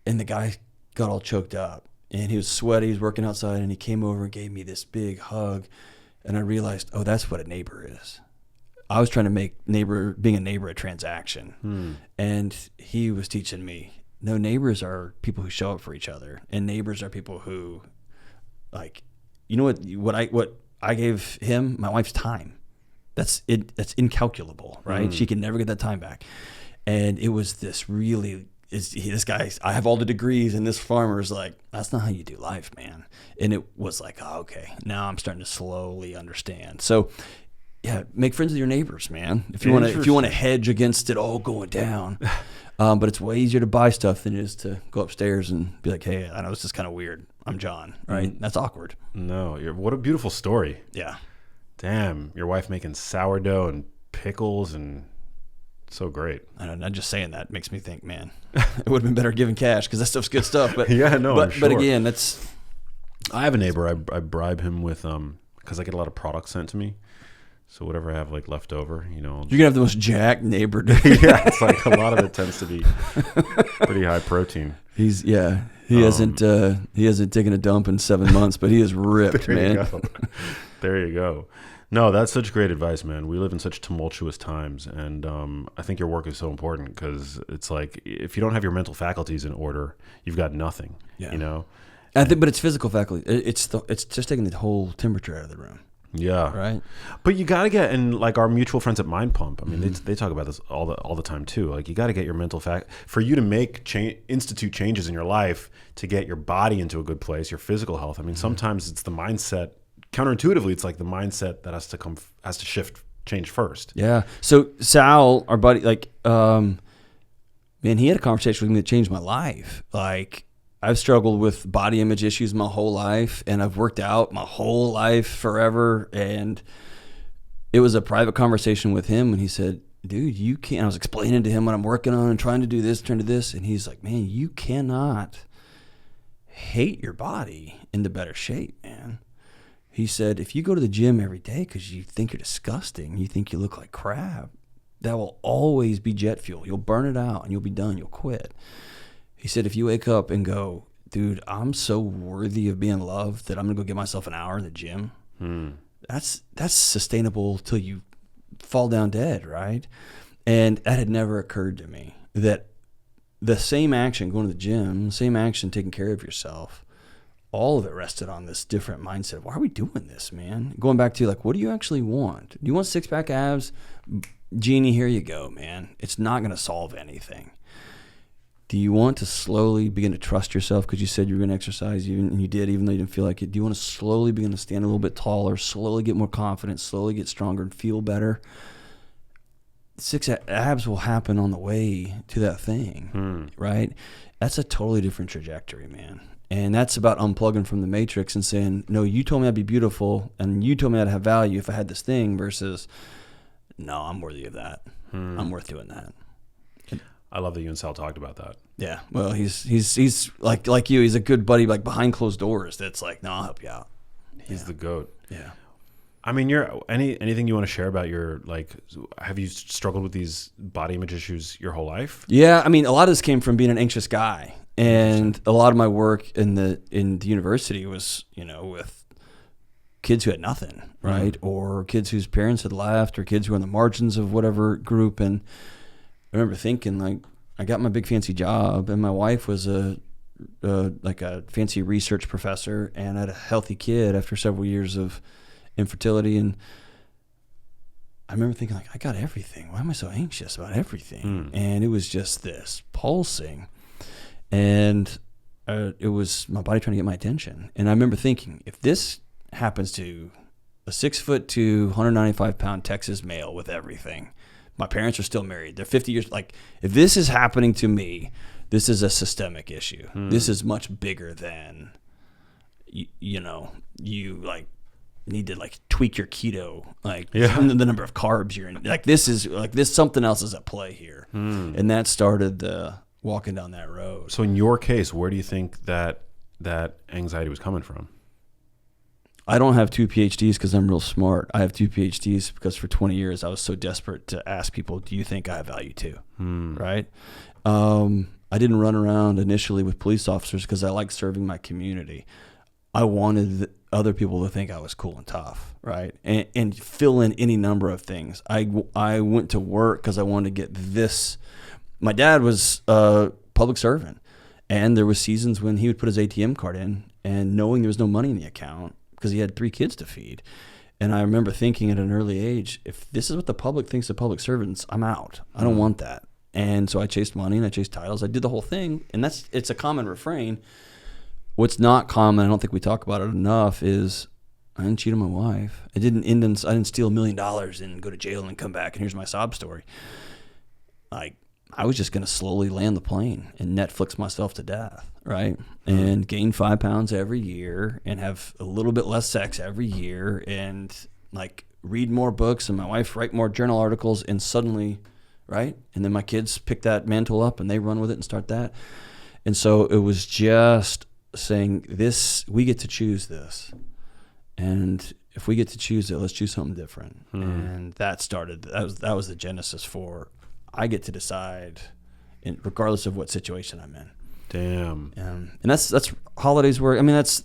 and the guy got all choked up. And he was sweaty, he was working outside, and he came over and gave me this big hug. And I realized, oh, that's what a neighbor is. I was trying to make being a neighbor a transaction. And he was teaching me, no, neighbors are people who show up for each other. And neighbors are people who, like, you know what I gave him? My wife's time. That's incalculable, right? She can never get that time back. And it was this guy, I have all the degrees, and this farmer's like, that's not how you do life, man. And it was like, oh, okay, now I'm starting to slowly understand. So yeah, make friends with your neighbors, man. If you want to hedge against it all going down. But it's way easier to buy stuff than it is to go upstairs and be like, hey, I know this is kind of weird. I'm John, right? That's awkward. No, what a beautiful story. Yeah. Damn, your wife making sourdough and pickles and so great. I don't know, just saying that makes me think, man, it would have been better giving cash because that stuff's good stuff. But yeah, no, but, sure. But again, I have a neighbor. I bribe him with because I get a lot of products sent to me. So whatever I have like left over, you're gonna have the most jacked neighbor. Yeah, it's like a lot of it tends to be pretty high protein. He hasn't taken a dump in 7 months, but he is ripped, man. There you go. No, that's such great advice, man. We live in such tumultuous times, and I think your work is so important because it's like if you don't have your mental faculties in order, you've got nothing. Yeah. I think, but it's physical faculty. It's just taking the whole temperature out of the room. Yeah. Right. But you got to get, and like our mutual friends at Mind Pump, I mean, they talk about this all the time too. Like you got to get your mental for you to make institute changes in your life to get your body into a good place, your physical health. I mean, sometimes it's the mindset. Counterintuitively, it's like the mindset that has to change first. Yeah. So Sal, our buddy, like, man, he had a conversation with me that changed my life. Like, I've struggled with body image issues my whole life, and I've worked out my whole life forever. And it was a private conversation with him, and he said, dude, you can't. I was explaining to him what I'm working on and trying to do this, and he's like, man, you cannot hate your body into better shape, man. He said, if you go to the gym every day because you think you're disgusting, you think you look like crap, that will always be jet fuel. You'll burn it out, and you'll be done. You'll quit. He said, if you wake up and go, dude, I'm so worthy of being loved that I'm going to go get myself an hour in the gym, that's sustainable till you fall down dead, right? And that had never occurred to me, that the same action, going to the gym, the same action, taking care of yourself, all of it rested on this different mindset. Why are we doing this, man? Going back to, like, what do you actually want? Do you want six-pack abs? Genie, here you go, man. It's not going to solve anything. do you want to slowly begin to trust yourself? Because you said you were going to exercise, and you did, even though you didn't feel like it. Do you want to slowly begin to stand a little bit taller, slowly get more confident, slowly get stronger and feel better? 6 abs will happen on the way to that thing, right? That's a totally different trajectory, man. And that's about unplugging from the matrix and saying, no, you told me I'd be beautiful, and you told me I'd have value if I had this thing, versus, no, I'm worthy of that. I'm worth doing that. I love that you and Sal talked about that. Yeah. Well, he's like you. He's a good buddy, like behind closed doors. That's like, no, I'll help you out. He's the GOAT. Yeah. I mean, anything you want to share about your, like, have you struggled with these body image issues your whole life? Yeah. I mean, a lot of this came from being an anxious guy, and a lot of my work in the university was, with kids who had nothing, right? Or kids whose parents had left, or kids who were on the margins of whatever group. And I remember thinking, like, I got my big fancy job, and my wife was a fancy research professor, and I had a healthy kid after several years of infertility. And I remember thinking, like, I got everything. Why am I so anxious about everything? And it was just this pulsing, and it was my body trying to get my attention. And I remember thinking, if this happens to a 6'2", 195-pound Texas male with everything, my parents are still married, they're 50 years, like, if this is happening to me, this is a systemic issue. This is much bigger than, you like need to like tweak your keto, like the number of carbs you're in. Like, this is like, this, something else is at play here. And that started walking down that road. So in your case, where do you think that anxiety was coming from? I don't have 2 PhDs because I'm real smart. I have 2 PhDs because for 20 years I was so desperate to ask people, do you think I have value too? Right? I didn't run around initially with police officers because I like serving my community. I wanted other people to think I was cool and tough, right? And fill in any number of things. I went to work because I wanted to get this. My dad was a public servant, and there was seasons when he would put his ATM card in, and knowing there was no money in the account, because he had 3 kids to feed. And I remember thinking at an early age, if this is what the public thinks of public servants, I'm out. I don't want that. And so I chased money and I chased titles. I did the whole thing. And it's a common refrain. What's not common, I don't think we talk about it enough, is I didn't cheat on my wife. I didn't steal $1 million and go to jail and come back and here's my sob story. Like, I was just going to slowly land the plane and Netflix myself to death, right? And gain 5 pounds every year and have a little bit less sex every year and like read more books, and my wife write more journal articles, and suddenly, right? And then my kids pick that mantle up and they run with it and start that. And so it was just saying, this, we get to choose this. And if we get to choose it, let's choose something different. And that was the genesis for, I get to decide, regardless of what situation I'm in. Damn. And that's holidays work. I mean, that's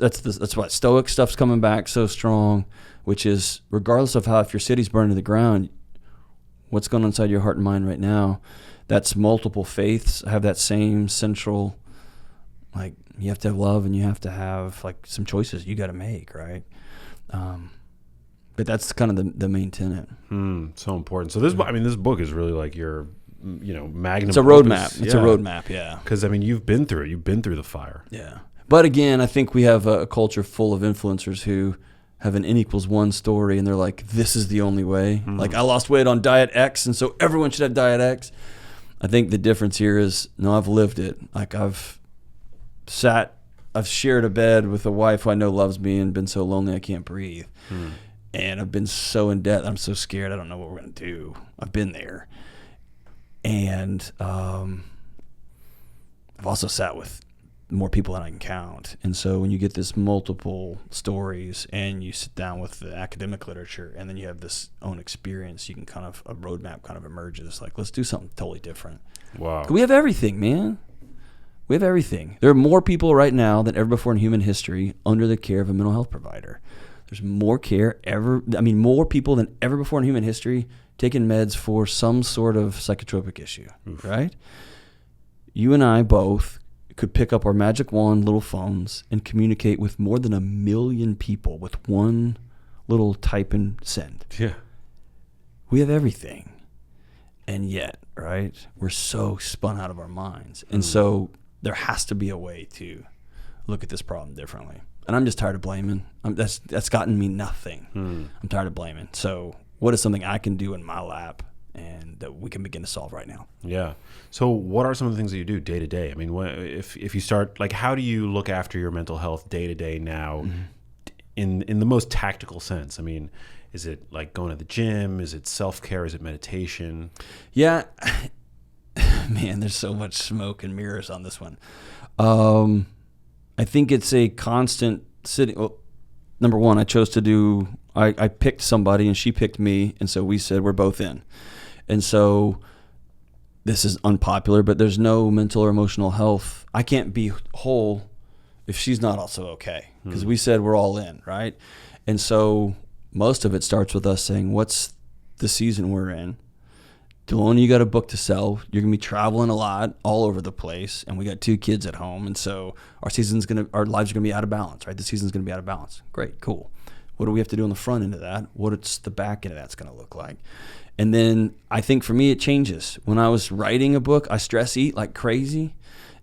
what Stoic stuff's coming back so strong, which is regardless of if your city's burning to the ground, what's going on inside your heart and mind right now. That's multiple faiths have that same central, like, you have to have love and you have to have like some choices you got to make, right? But that's kind of the main tenet. So important. So this book is really like your, magnum. It's a roadmap. It's a roadmap, yeah. Because I mean, you've been through it. You've been through the fire. Yeah. But again, I think we have a culture full of influencers who have an N=1 story, and they're like, this is the only way. Like, I lost weight on diet X, and so everyone should have diet X. I think the difference here is, no, I've lived it. Like, I've shared a bed with a wife who I know loves me and been so lonely I can't breathe. And I've been so in debt, I'm so scared I don't know what we're going to do. I've been there. And I've also sat with more people than I can count. And so when you get this multiple stories and you sit down with the academic literature and then you have this own experience, you can kind of, a roadmap kind of emerges. Like, let's do something totally different. Wow. We have everything, man. We have everything. There are more people right now than ever before in human history under the care of a mental health provider. There's more more people than ever before in human history taking meds for some sort of psychotropic issue, right? You and I both could pick up our magic wand little phones and communicate with more than 1 million people with one little type and send. Yeah. We have everything. And yet, right, we're so spun out of our minds. And so there has to be a way to look at this problem differently. And I'm just tired of blaming. That's gotten me nothing. I'm tired of blaming. So what is something I can do in my lap and that we can begin to solve right now? Yeah. So what are some of the things that you do day to day? I mean, if you start, like, how do you look after your mental health day to day now in the most tactical sense? I mean, is it like going to the gym? Is it self-care? Is it meditation? Yeah. Man, there's so much smoke and mirrors on this one. I think it's a constant sitting. Well, number one, I picked somebody and she picked me. And so we said we're both in. And so this is unpopular, but there's no mental or emotional health. I can't be whole if she's not also okay, because we said we're all in, right? And so most of it starts with us saying, what's the season we're in? Delony, you got a book to sell. You're going to be traveling a lot all over the place. And we got 2 kids at home. And so our lives are going to be out of balance, right? The season's going to be out of balance. Great, cool. What do we have to do on the front end of that? What's the back end of that's going to look like? And then I think for me, it changes. When I was writing a book, I stress eat like crazy.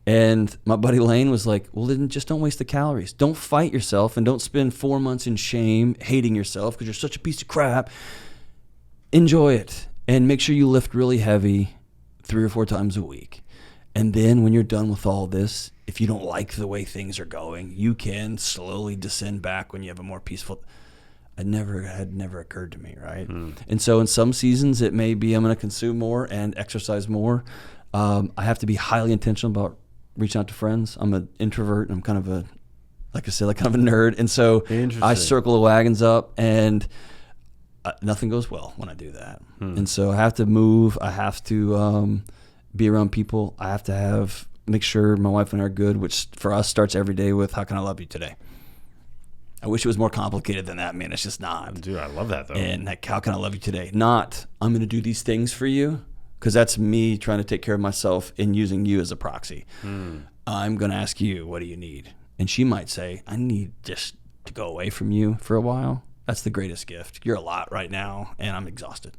And my buddy Lane was like, well, then just don't waste the calories. Don't fight yourself and don't spend 4 months in shame, hating yourself because you're such a piece of crap. Enjoy it and make sure you lift really heavy 3 or 4 times a week. And then when you're done with all this, if you don't like the way things are going, you can slowly descend back when you have a more peaceful. Had never occurred to me, right? And so in some seasons, it may be I'm going to consume more and exercise more. I have to be highly intentional about reaching out to friends. I'm an introvert. And I'm kind of a nerd. And so I circle the wagons up, and nothing goes well when I do that. And so I have to move. I have to be around people. I have to make sure my wife and I are good, which for us starts every day with, how can I love you today? I wish it was more complicated than that, man. It's just not. Dude, I love that, though. And like, how can I love you today? Not, I'm going to do these things for you, because that's me trying to take care of myself and using you as a proxy. I'm going to ask you, what do you need? And she might say, I need just to go away from you for a while. That's the greatest gift. You're a lot right now, and I'm exhausted.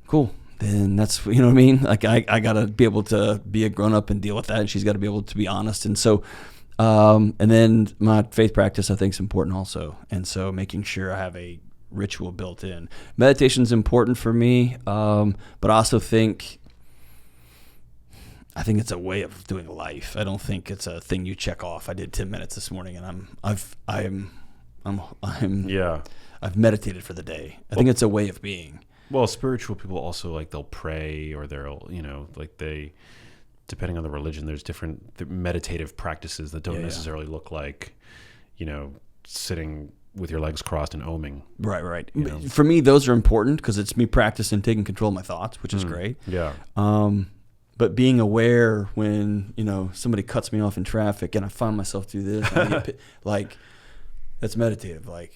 Cool. Then that's, you know what I mean? Like, I got to be able to be a grown-up and deal with that, and she's got to be able to be honest. And so... and then my faith practice, I think, is important also. And so making sure I have a ritual built in. Meditation is important for me, but I also think it's a way of doing life. I don't think it's a thing you check off. I did 10 minutes this morning, and I've meditated for the day. I think it's a way of being. Well, spiritual people also, like, they'll pray, or they'll, depending on the religion, there's different meditative practices that don't necessarily look like, sitting with your legs crossed and oming. Right. For me, those are important because it's me practicing taking control of my thoughts, which is great. Yeah. But being aware when, somebody cuts me off in traffic and I find myself do this, like, that's meditative. Like,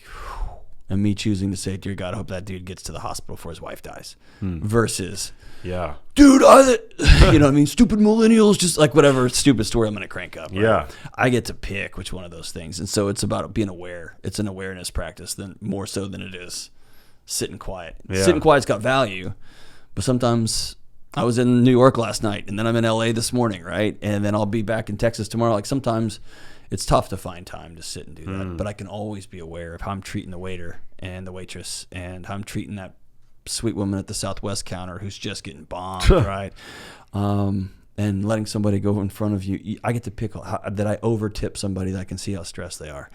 and me choosing to say, dear God, I hope that dude gets to the hospital before his wife dies. Versus, yeah, dude, stupid millennials, just like whatever stupid story I'm going to crank up. Right? Yeah. I get to pick which one of those things. And so it's about being aware. It's an awareness practice more so than it is sitting quiet. Yeah. Sitting quiet's got value, but sometimes I was in New York last night, and then I'm in LA this morning, right? And then I'll be back in Texas tomorrow. Like, sometimes it's tough to find time to sit and do that, but I can always be aware of how I'm treating the waiter and the waitress, and how I'm treating that sweet woman at the Southwest counter who's just getting bombed, right? And letting somebody go in front of you. I get to pick that I over tip somebody that I can see how stressed they are.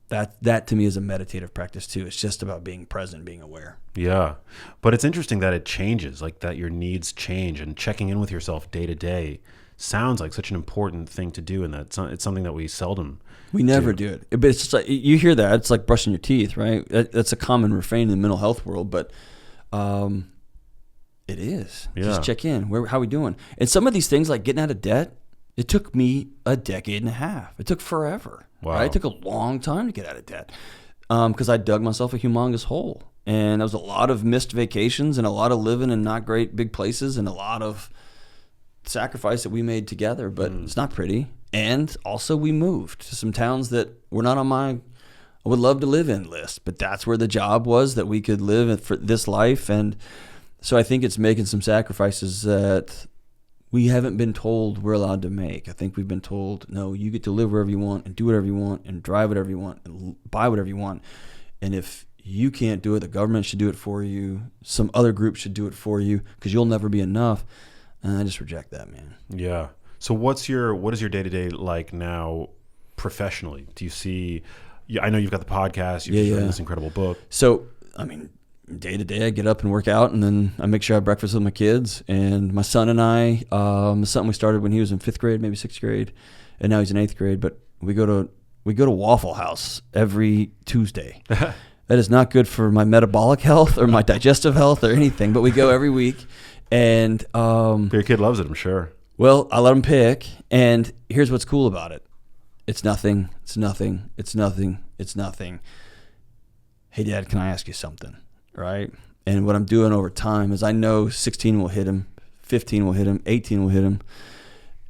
That to me is a meditative practice too. It's just about being present, being aware. Yeah. But it's interesting that it changes, like that your needs change, and checking in with yourself day to day sounds like such an important thing to do, and that it's something that we never do it. But it's just like, you hear that, it's like brushing your teeth, right? That's a common refrain in the mental health world, but it is. Yeah. Just check in. How are we doing? And some of these things, like getting out of debt, it took me a decade and a half. It took forever. Wow. Right? It took a long time to get out of debt because I dug myself a humongous hole. And there was a lot of missed vacations and a lot of living in not great big places and a lot of sacrifice that we made together, but it's not pretty. And also we moved to some towns that were not on I would love to live endless, but that's where the job was, that we could live for this life. And so I think it's making some sacrifices that we haven't been told we're allowed to make. I think we've been told, no, you get to live wherever you want and do whatever you want and drive whatever you want and buy whatever you want. And if you can't do it, the government should do it for you. Some other group should do it for you because you'll never be enough. And I just reject that, man. Yeah. So what is your day-to-day like now professionally? Do you see, I know you've got the podcast, you've written this incredible book. So, I mean, day to day I get up and work out, and then I make sure I have breakfast with my kids. And my son and I, it's something we started when he was in 5th grade, maybe 6th grade, and now he's in 8th grade. But we go to Waffle House every Tuesday. That is not good for my metabolic health or my digestive health or anything, but we go every week. And your kid loves it, I'm sure. Well, I let him pick, and here's what's cool about it. It's nothing. It's nothing. It's nothing. It's nothing. Hey, Dad, can I ask you something? Right? And what I'm doing over time is I know 16 will hit him, 15 will hit him, 18 will hit him,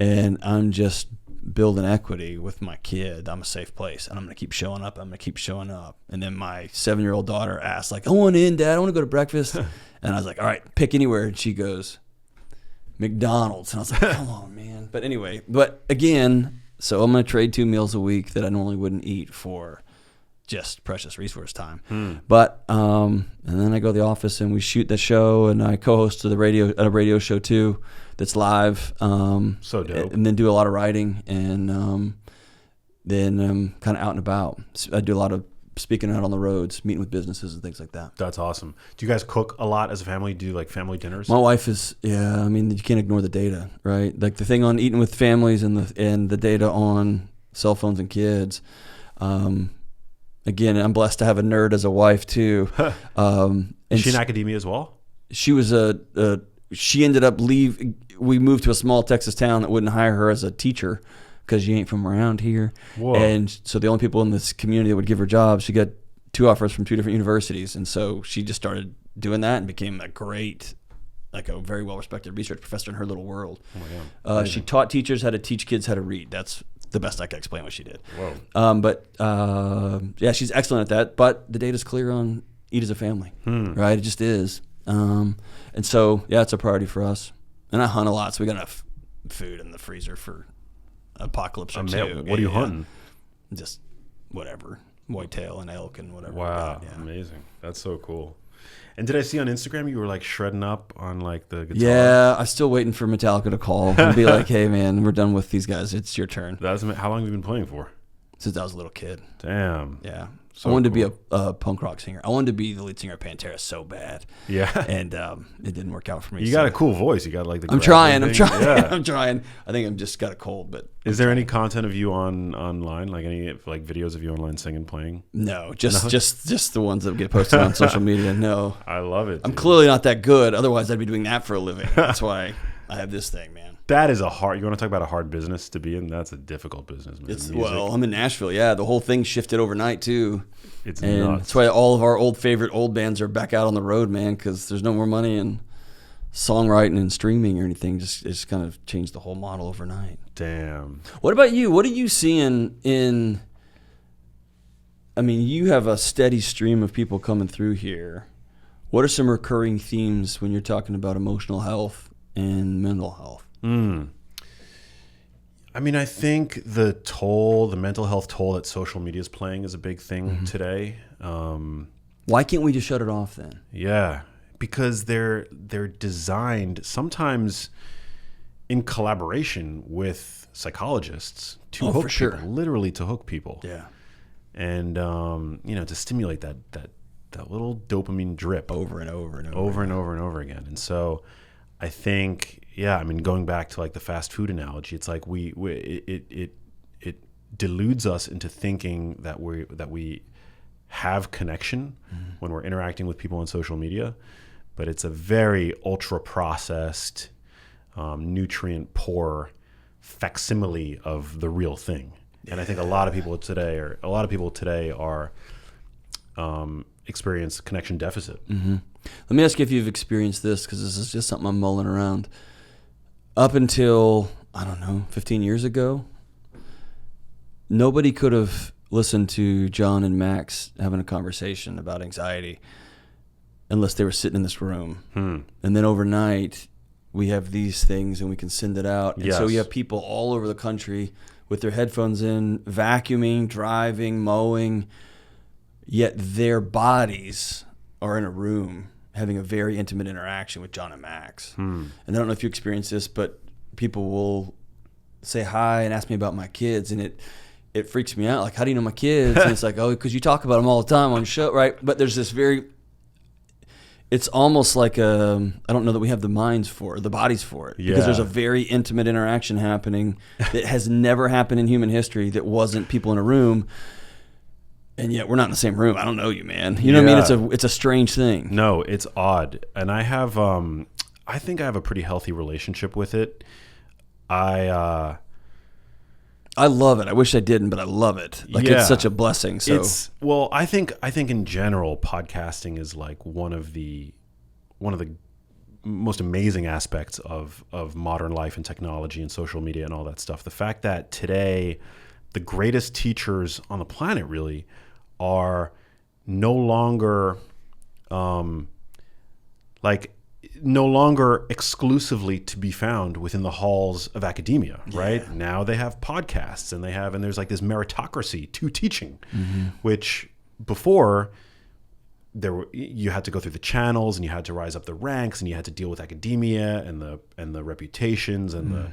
and I'm just building equity with my kid. I'm a safe place, and I'm going to keep showing up. I'm going to keep showing up. And then my 7-year-old daughter asked, like, I want in, Dad. I want to go to breakfast. And I was like, all right, pick anywhere. And she goes, McDonald's. And I was like, come on, man. But anyway, again, so I'm going to trade 2 meals a week that I normally wouldn't eat for just precious resource time. But and then I go to the office and we shoot the show, and I co-host a radio show too that's live. So dope. And then do a lot of writing, and then I'm kind of out and about. I do a lot of speaking out on the roads, meeting with businesses and things like that. That's awesome. Do you guys cook a lot as a family? Do you like family dinners? My wife is, I mean, you can't ignore the data, right? Like the thing on eating with families and the data on cell phones and kids. Again, I'm blessed to have a nerd as a wife too. Is she in academia as well? She was she ended up we moved to a small Texas town that wouldn't hire her as a teacher because she ain't from around here. Whoa. And so the only people in this community that would give her jobs, she got 2 offers from 2 different universities. And so she just started doing that and became a very well-respected research professor in her little world. Oh my God. She taught teachers how to teach kids how to read. That's the best I can explain what she did. Whoa. She's excellent at that. But the data's clear on eat as a family, right? It just is. And so, it's a priority for us. And I hunt a lot, so we got enough food in the freezer for apocalypse or two. What are you hunting? Just whatever, whitetail and elk and whatever. Wow, amazing! That's so cool. And did I see on Instagram you were like shredding up on like the guitar? Yeah, I'm still waiting for Metallica to call and be like, "Hey, man, we're done with these guys. It's your turn." How long have you been playing for? Since I was a little kid. Damn. Yeah. So I wanted to be a punk rock singer. I wanted to be the lead singer of Pantera so bad. Yeah. And it didn't work out for me. You got a cool voice. You got like the I'm trying. Yeah. I'm trying. I think I'm just got a cold, but is there any content of you online, like any like videos of you online singing, playing? No, just the ones that get posted on social media. No. I love it. I'm clearly not that good. Otherwise I'd be doing that for a living. That's why I have this thing, man. That is you want to talk about a hard business to be in? That's a difficult business, man. Well, I'm in Nashville. Yeah, the whole thing shifted overnight too. It's nuts. That's why all of our favorite old bands are back out on the road, man, because there's no more money in songwriting and streaming or anything. It's kind of changed the whole model overnight. Damn. What about you? What are you seeing in? I mean, you have a steady stream of people coming through here. What are some recurring themes when you're talking about emotional health and mental health? I mean, I think the mental health toll that social media is playing is a big thing today. Why can't we just shut it off then? Yeah, because they're designed sometimes in collaboration with psychologists to hook people, literally to hook people. Yeah, and to stimulate that little dopamine drip over and over again. And so I think, going back to like the fast food analogy, it's like it deludes us into thinking that we have connection when we're interacting with people on social media, but it's a very ultra processed, nutrient poor facsimile of the real thing. And I think a lot of people today are experience connection deficit. Let me ask you if you've experienced this, because this is just something I'm mulling around. Up until, 15 years ago, nobody could have listen to John and Max having a conversation about anxiety unless they were sitting in this room. And then overnight, we have these things and we can send it out. And so you have people all over the country with their headphones in, vacuuming, driving, mowing, yet their bodies are in a room having a very intimate interaction with John and Max. And I don't know if you experience this, but people will say hi and ask me about my kids, and it freaks me out. Like, how do you know my kids? And it's like, oh, because you talk about them all the time on your show, right? But there's this it's almost like I don't know that we have the minds for it, the bodies for it, because there's a very intimate interaction happening that has never happened in human history that wasn't people in a room. And yet we're not in the same room. I don't know you, man. You know what I mean? It's a strange thing. No, it's odd. And I have, I think I have a pretty healthy relationship with it. I love it. I wish I didn't, but I love it. Like, it's such a blessing. So I think in general, podcasting is like one of the most amazing aspects of modern life and technology and social media and all that stuff. The fact that today the greatest teachers on the planet really are no longer exclusively to be found within the halls of academia, right? Yeah. Now they have podcasts and there's like this meritocracy to teaching, which before you had to go through the channels and you had to rise up the ranks and you had to deal with academia and the reputations and the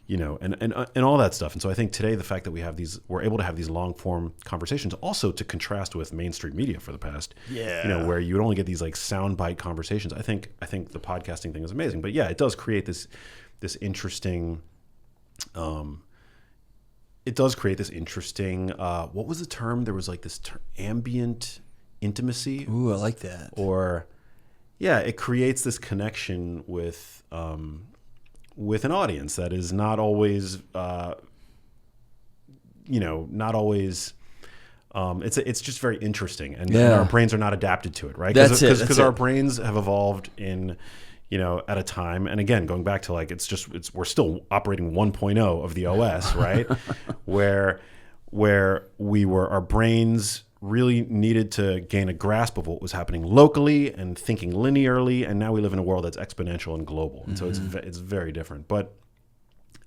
and all that stuff. And so I think today the fact that we're able to have these long form conversations, also to contrast with mainstream media for the past, where you would only get these like soundbite conversations. I think the podcasting thing is amazing, but it does create this interesting. It does create this interesting. What was the term? There was like this ambient intimacy. Ooh, I like that. Or, it creates this connection with an audience that is not always, it's just very interesting, and our brains are not adapted to it, right? Because our brains have evolved in, at a time, and again, going back to like, we're still operating 1.0 of the OS, right? where our brains really needed to gain a grasp of what was happening locally and thinking linearly, and now we live in a world that's exponential and global, and so it's very different. But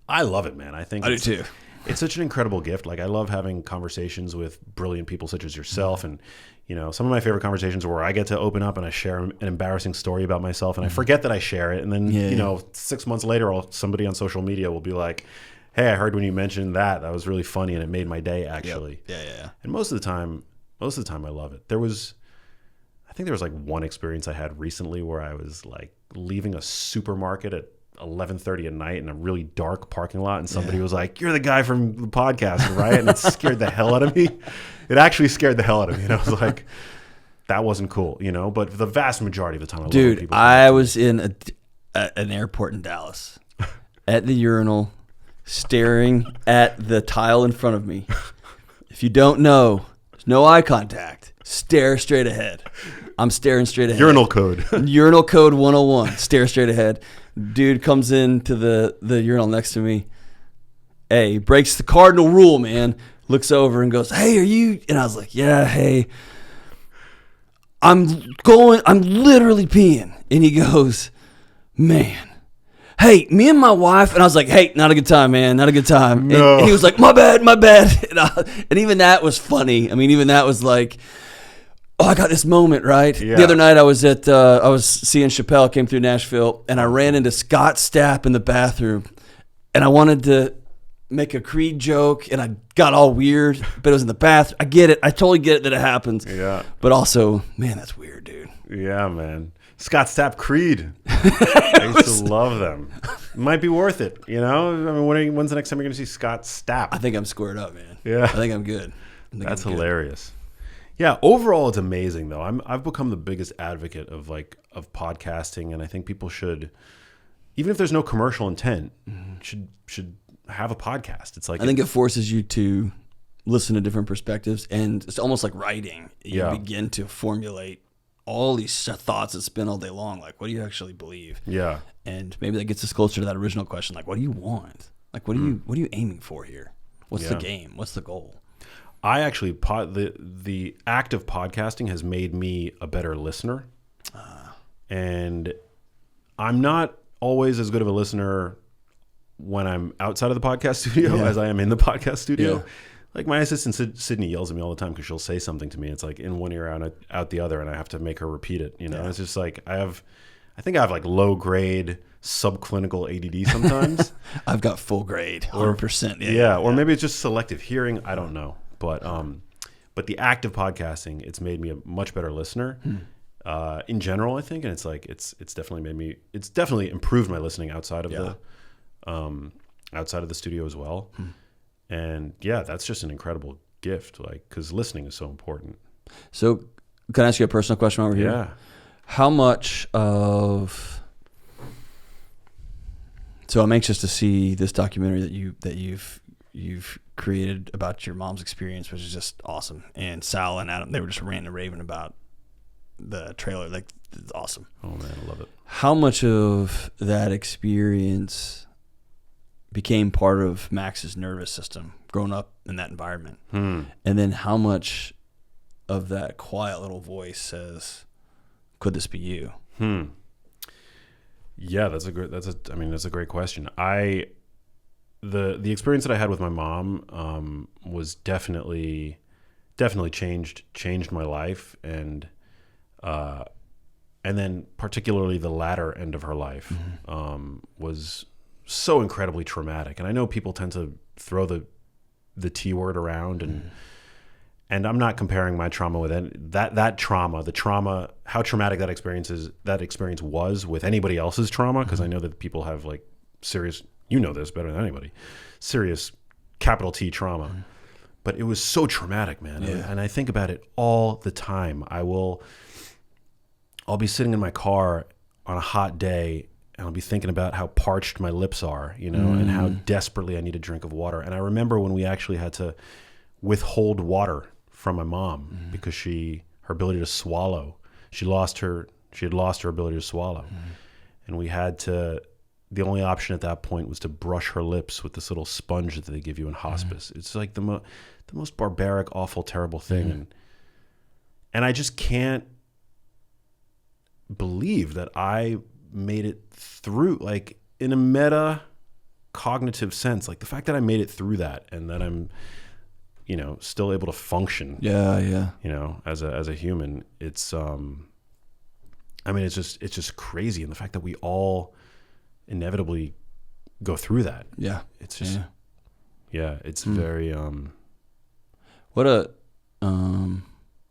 I love it, man. I do too. It's such an incredible gift. Like, I love having conversations with brilliant people such as yourself, and some of my favorite conversations are where I get to open up and I share an embarrassing story about myself, and I forget that I share it, and then 6 months later, somebody on social media will be like, "Hey, I heard when you mentioned that was really funny, and it made my day." Actually, And most of the time, I love it. I think there was like one experience I had recently where I was like leaving a supermarket at 11:30 at night in a really dark parking lot, and somebody was like, "You're the guy from the podcast, right?" And it scared the hell out of me. It actually scared the hell out of me, and I was like, that wasn't cool, But the vast majority of the time, I was in an airport in Dallas at the urinal, staring at the tile in front of me. If you don't know, no eye contact. Stare straight ahead. I'm staring straight ahead. Urinal code. Urinal code 101. Stare straight ahead. Dude comes into the urinal next to me. Hey, breaks the cardinal rule, man. Looks over and goes, "Hey, are you?" And I was like, "Yeah, hey. I'm literally peeing." And he goes, "Man. Hey, me and my wife," and I was like, "Hey, not a good time, man, not a good time." No. And he was like, my bad. And even that was funny. I mean, even that was like, oh, I got this moment, right? Yeah. The other night I was seeing Chappelle, came through Nashville, and I ran into Scott Stapp in the bathroom, and I wanted to make a Creed joke, and I got all weird, but it was in the bathroom. I get it. I totally get it that it happens. Yeah. But also, man, that's weird, dude. Yeah, man. Scott Stapp Creed. I used to love them. Might be worth it, I mean, when's the next time you're going to see Scott Stapp? I think I'm squared up, man. Yeah. I think I'm good. That's hilarious. Yeah, overall, it's amazing, though. I've become the biggest advocate of podcasting, and I think people should, even if there's no commercial intent, should have a podcast. It's like, I think it forces you to listen to different perspectives, and it's almost like writing. You begin to formulate all these thoughts that spin all day long. Like, what do you actually believe? Yeah. And maybe that gets us closer to that original question. Like, what do you want? Like, what are you aiming for here? What's the game? What's the goal? I actually the act of podcasting has made me a better listener, and I'm not always as good of a listener when I'm outside of the podcast studio as I am in the podcast studio. Yeah. Like my assistant Sydney yells at me all the time because she'll say something to me. It's like in one ear out the other, and I have to make her repeat it. You know, It's just like I think I have like low grade subclinical ADD sometimes. I've got full grade, 100%. Or maybe it's just selective hearing. I don't know, but the act of podcasting, it's made me a much better listener. In general, I think, and it's like it's definitely improved my listening outside of the studio as well. And that's just an incredible gift, like, because listening is so important. So, can I ask you a personal question over here? Yeah. How much of So I'm anxious to see this documentary that you've created about your mom's experience, which is just awesome. And Sal and Adam, they were just ranting and raving about the trailer. Like, it's awesome. Oh man, I love it. How much of that experience became part of Max's nervous system growing up in that environment? And then how much of that quiet little voice says, could this be you? Yeah, that's a great question. The experience that I had with my mom was definitely changed my life, and then particularly the latter end of her life was so incredibly traumatic. And I know people tend to throw the T word around, and I'm not comparing my trauma with that trauma, how traumatic that experience was with anybody else's trauma, because I know that people have like serious, you know this better than anybody, serious capital T trauma. But it was so traumatic, man. Yeah. And I think about it all the time. I'll be sitting in my car on a hot day, and I'll be thinking about how parched my lips are, you know, and how desperately I need a drink of water. And I remember when we actually had to withhold water from my mom because her ability to swallow, she had lost her ability to swallow. And we had to, the only option at that point was to brush her lips with this little sponge that they give you in hospice. It's like the most barbaric, awful, terrible thing. And I just can't believe that I made it through, like, in a meta cognitive sense, like the fact that I made it through that, and that I'm, you know, still able to function. You know, as a human, it's it's just crazy, and the fact that we all inevitably go through that. Yeah, it's just it's very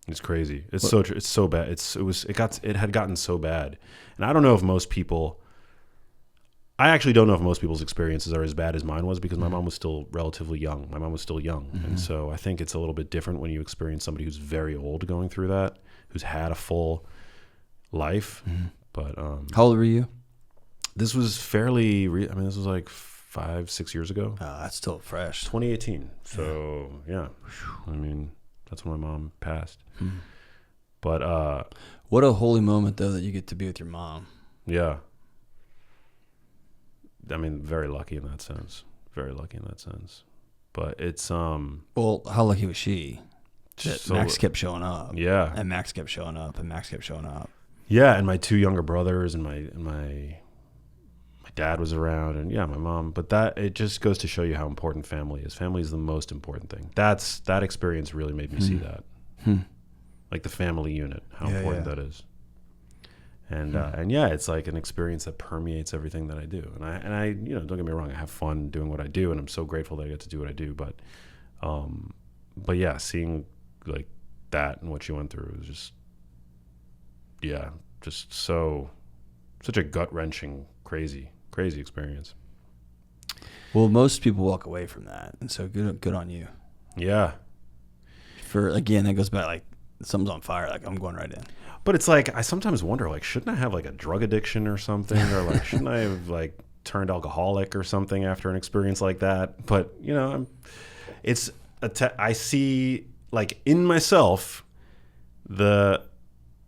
it's crazy. It's so bad. It had gotten so bad, and I don't know if most people. I actually don't know if most people's experiences are as bad as mine was, because my mom was still relatively young. My mom was still young, and so I think it's a little bit different when you experience somebody who's very old going through that, who's had a full life. But how old were you? This was fairly. This was like 5-6 years ago. That's still fresh. 2018. So yeah, I mean, that's when my mom passed. But what a holy moment, though, that you get to be with your mom. Yeah. I mean, very lucky in that sense. But it's well, how lucky was she that Max kept showing up? Yeah. And Max kept showing up, and Max kept showing up. Yeah, and my two younger brothers, and my dad was around, and my mom. But that, it just goes to show you how important family is. Family is the most important thing. That experience really made me see that. Like the family unit, how important that is. And it's like an experience that permeates everything that I do. And I you know, don't get me wrong, I have fun doing what I do, and I'm so grateful that I get to do what I do. But yeah, seeing like that and what she went through was just such a gut-wrenching, crazy experience. Well, most people walk away from that, and so good on you. Yeah. Again, that goes back, like, something's on fire, like, I'm going right in. But it's like, I sometimes wonder, like, shouldn't I have like a drug addiction or something? Or like, shouldn't I have like turned alcoholic or something after an experience like that? But, you know, I see, like, in myself,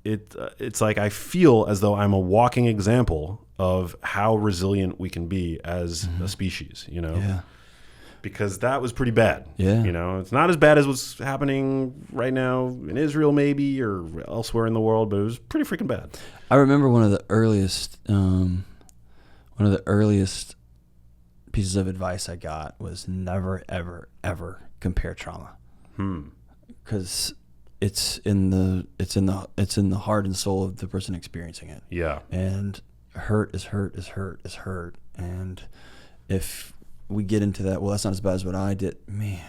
it's like I feel as though I'm a walking example of how resilient we can be as a species, you know? Yeah. because that was pretty bad. Yeah. You know, it's not as bad as what's happening right now in Israel maybe or elsewhere in the world, but it was pretty freaking bad. I remember one of the earliest pieces of advice I got was never, ever, ever compare trauma. Because it's in the heart and soul of the person experiencing it. Yeah. And hurt is hurt is hurt is hurt. And if we get into that, well, that's not as bad as what I did. Man,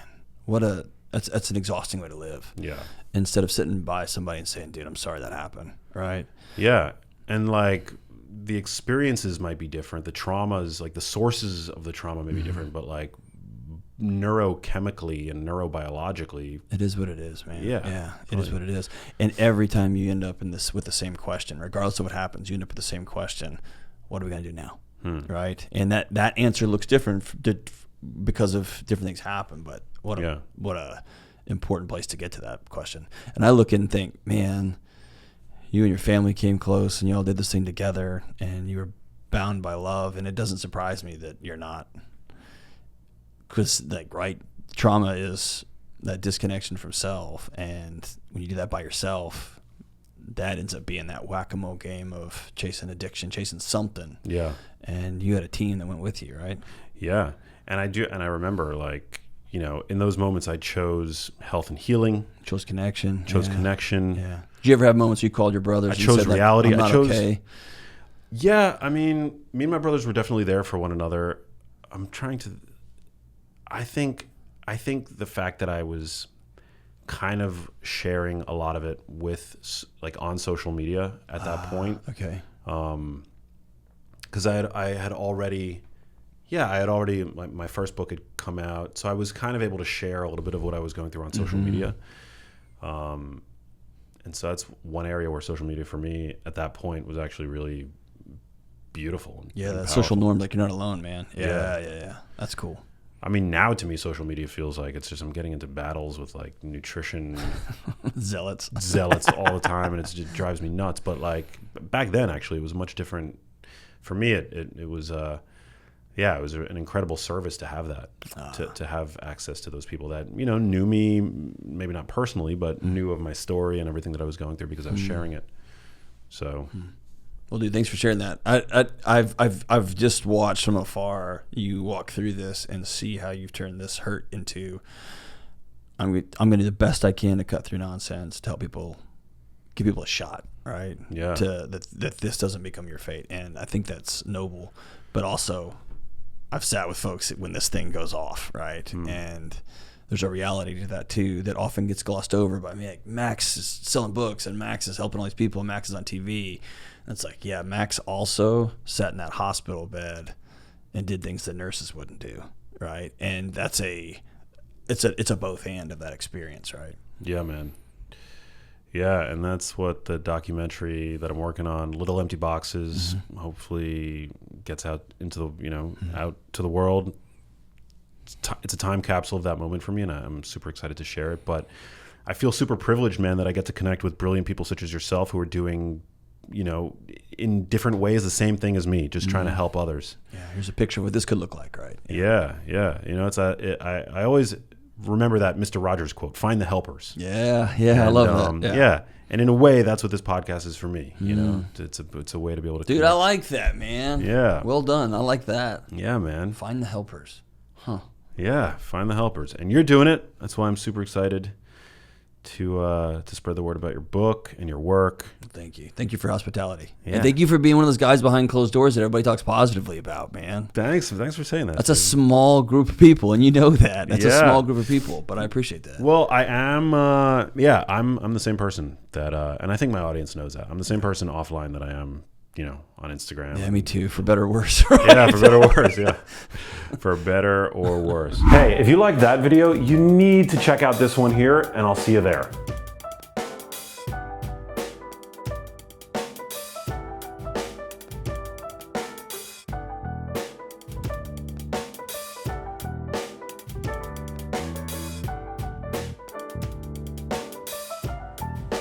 that's an exhausting way to live. Yeah. Instead of sitting by somebody and saying, dude, I'm sorry that happened. Right. Yeah. And like the experiences might be different. The traumas, like the sources of the trauma may be different, but like neurochemically and neurobiologically, it is what it is, man. Yeah. It is what it is. And every time you end up in this with the same question, regardless of what happens, you end up with the same question: what are we going to do now? Right? And that answer looks different because of different things happen. But what a important place to get to that question. And I look and think, man, you and your family came close, and you all did this thing together, and you were bound by love. And it doesn't surprise me that you're not. Because, trauma is that disconnection from self. And when you do that by yourself, that ends up being that whack-a-mole game of chasing addiction, chasing something. Yeah. And you had a team that went with you, right? Yeah. And I remember, like, you know, in those moments I chose health and healing. Chose connection. Connection. Yeah. Did you ever have moments where you called your brothers? I chose reality. I'm not okay. Yeah. I mean, me and my brothers were definitely there for one another. I think the fact that I was kind of sharing a lot of it with, like, on social media at that point. Okay. Because I had already, my first book had come out, so I was kind of able to share a little bit of what I was going through on social media. And so that's one area where social media for me at that point was actually really beautiful. Yeah, that social norm, like you're not alone, man. Yeah. That's cool. I mean, now to me, social media feels like it's just I'm getting into battles with like nutrition zealots all the time, and it just drives me nuts. But like back then, actually, it was much different. For me, it was it was an incredible service to have that, to have access to those people that, you know, knew me, maybe not personally, but knew of my story and everything that I was going through because I was sharing it. So. Well, dude, thanks for sharing that. I've just watched from afar you walk through this and see how you've turned this hurt into. I'm going to do the best I can to cut through nonsense to help people, give people a shot, right? Yeah. That this doesn't become your fate, and I think that's noble. But also, I've sat with folks when this thing goes off, right? And there's a reality to that too that often gets glossed over by me. Like, Max is selling books, and Max is helping all these people, and Max is on TV. And it's like, yeah, Max also sat in that hospital bed and did things that nurses wouldn't do, right? And it's a both hand of that experience, right? Yeah, man. Yeah, and that's what the documentary that I'm working on, Little Empty Boxes, hopefully gets out into the out to the world. It's a time capsule of that moment for me, and I'm super excited to share it. But I feel super privileged, man, that I get to connect with brilliant people such as yourself who are doing, you know, in different ways the same thing as me, just trying to help others. Yeah, here's a picture of what this could look like, right? Yeah. You know, I always remember that Mr. Rogers quote, "Find the helpers." Yeah, I love that. Yeah. And in a way, that's what this podcast is for me. You know, it's a way to be able to. Dude, connect. I like that, man. Yeah. Well done. I like that. Yeah, man. Find the helpers. Huh. Yeah, find the helpers, and you're doing it. That's why I'm super excited to spread the word about your book and your work. Thank you for hospitality, yeah. And thank you for being one of those guys behind closed doors that everybody talks positively about, man. Thanks for saying that. That's a small group of people, and you know that. That's a small group of people, but I appreciate that. Well, I am. I'm the same person that, and I think my audience knows that. I'm the same person offline that I am, you know, on Instagram. Yeah, me too. For better or worse. Right? Yeah, for better or worse. Yeah, for better or worse. Hey, if you liked that video, you need to check out this one here, and I'll see you there.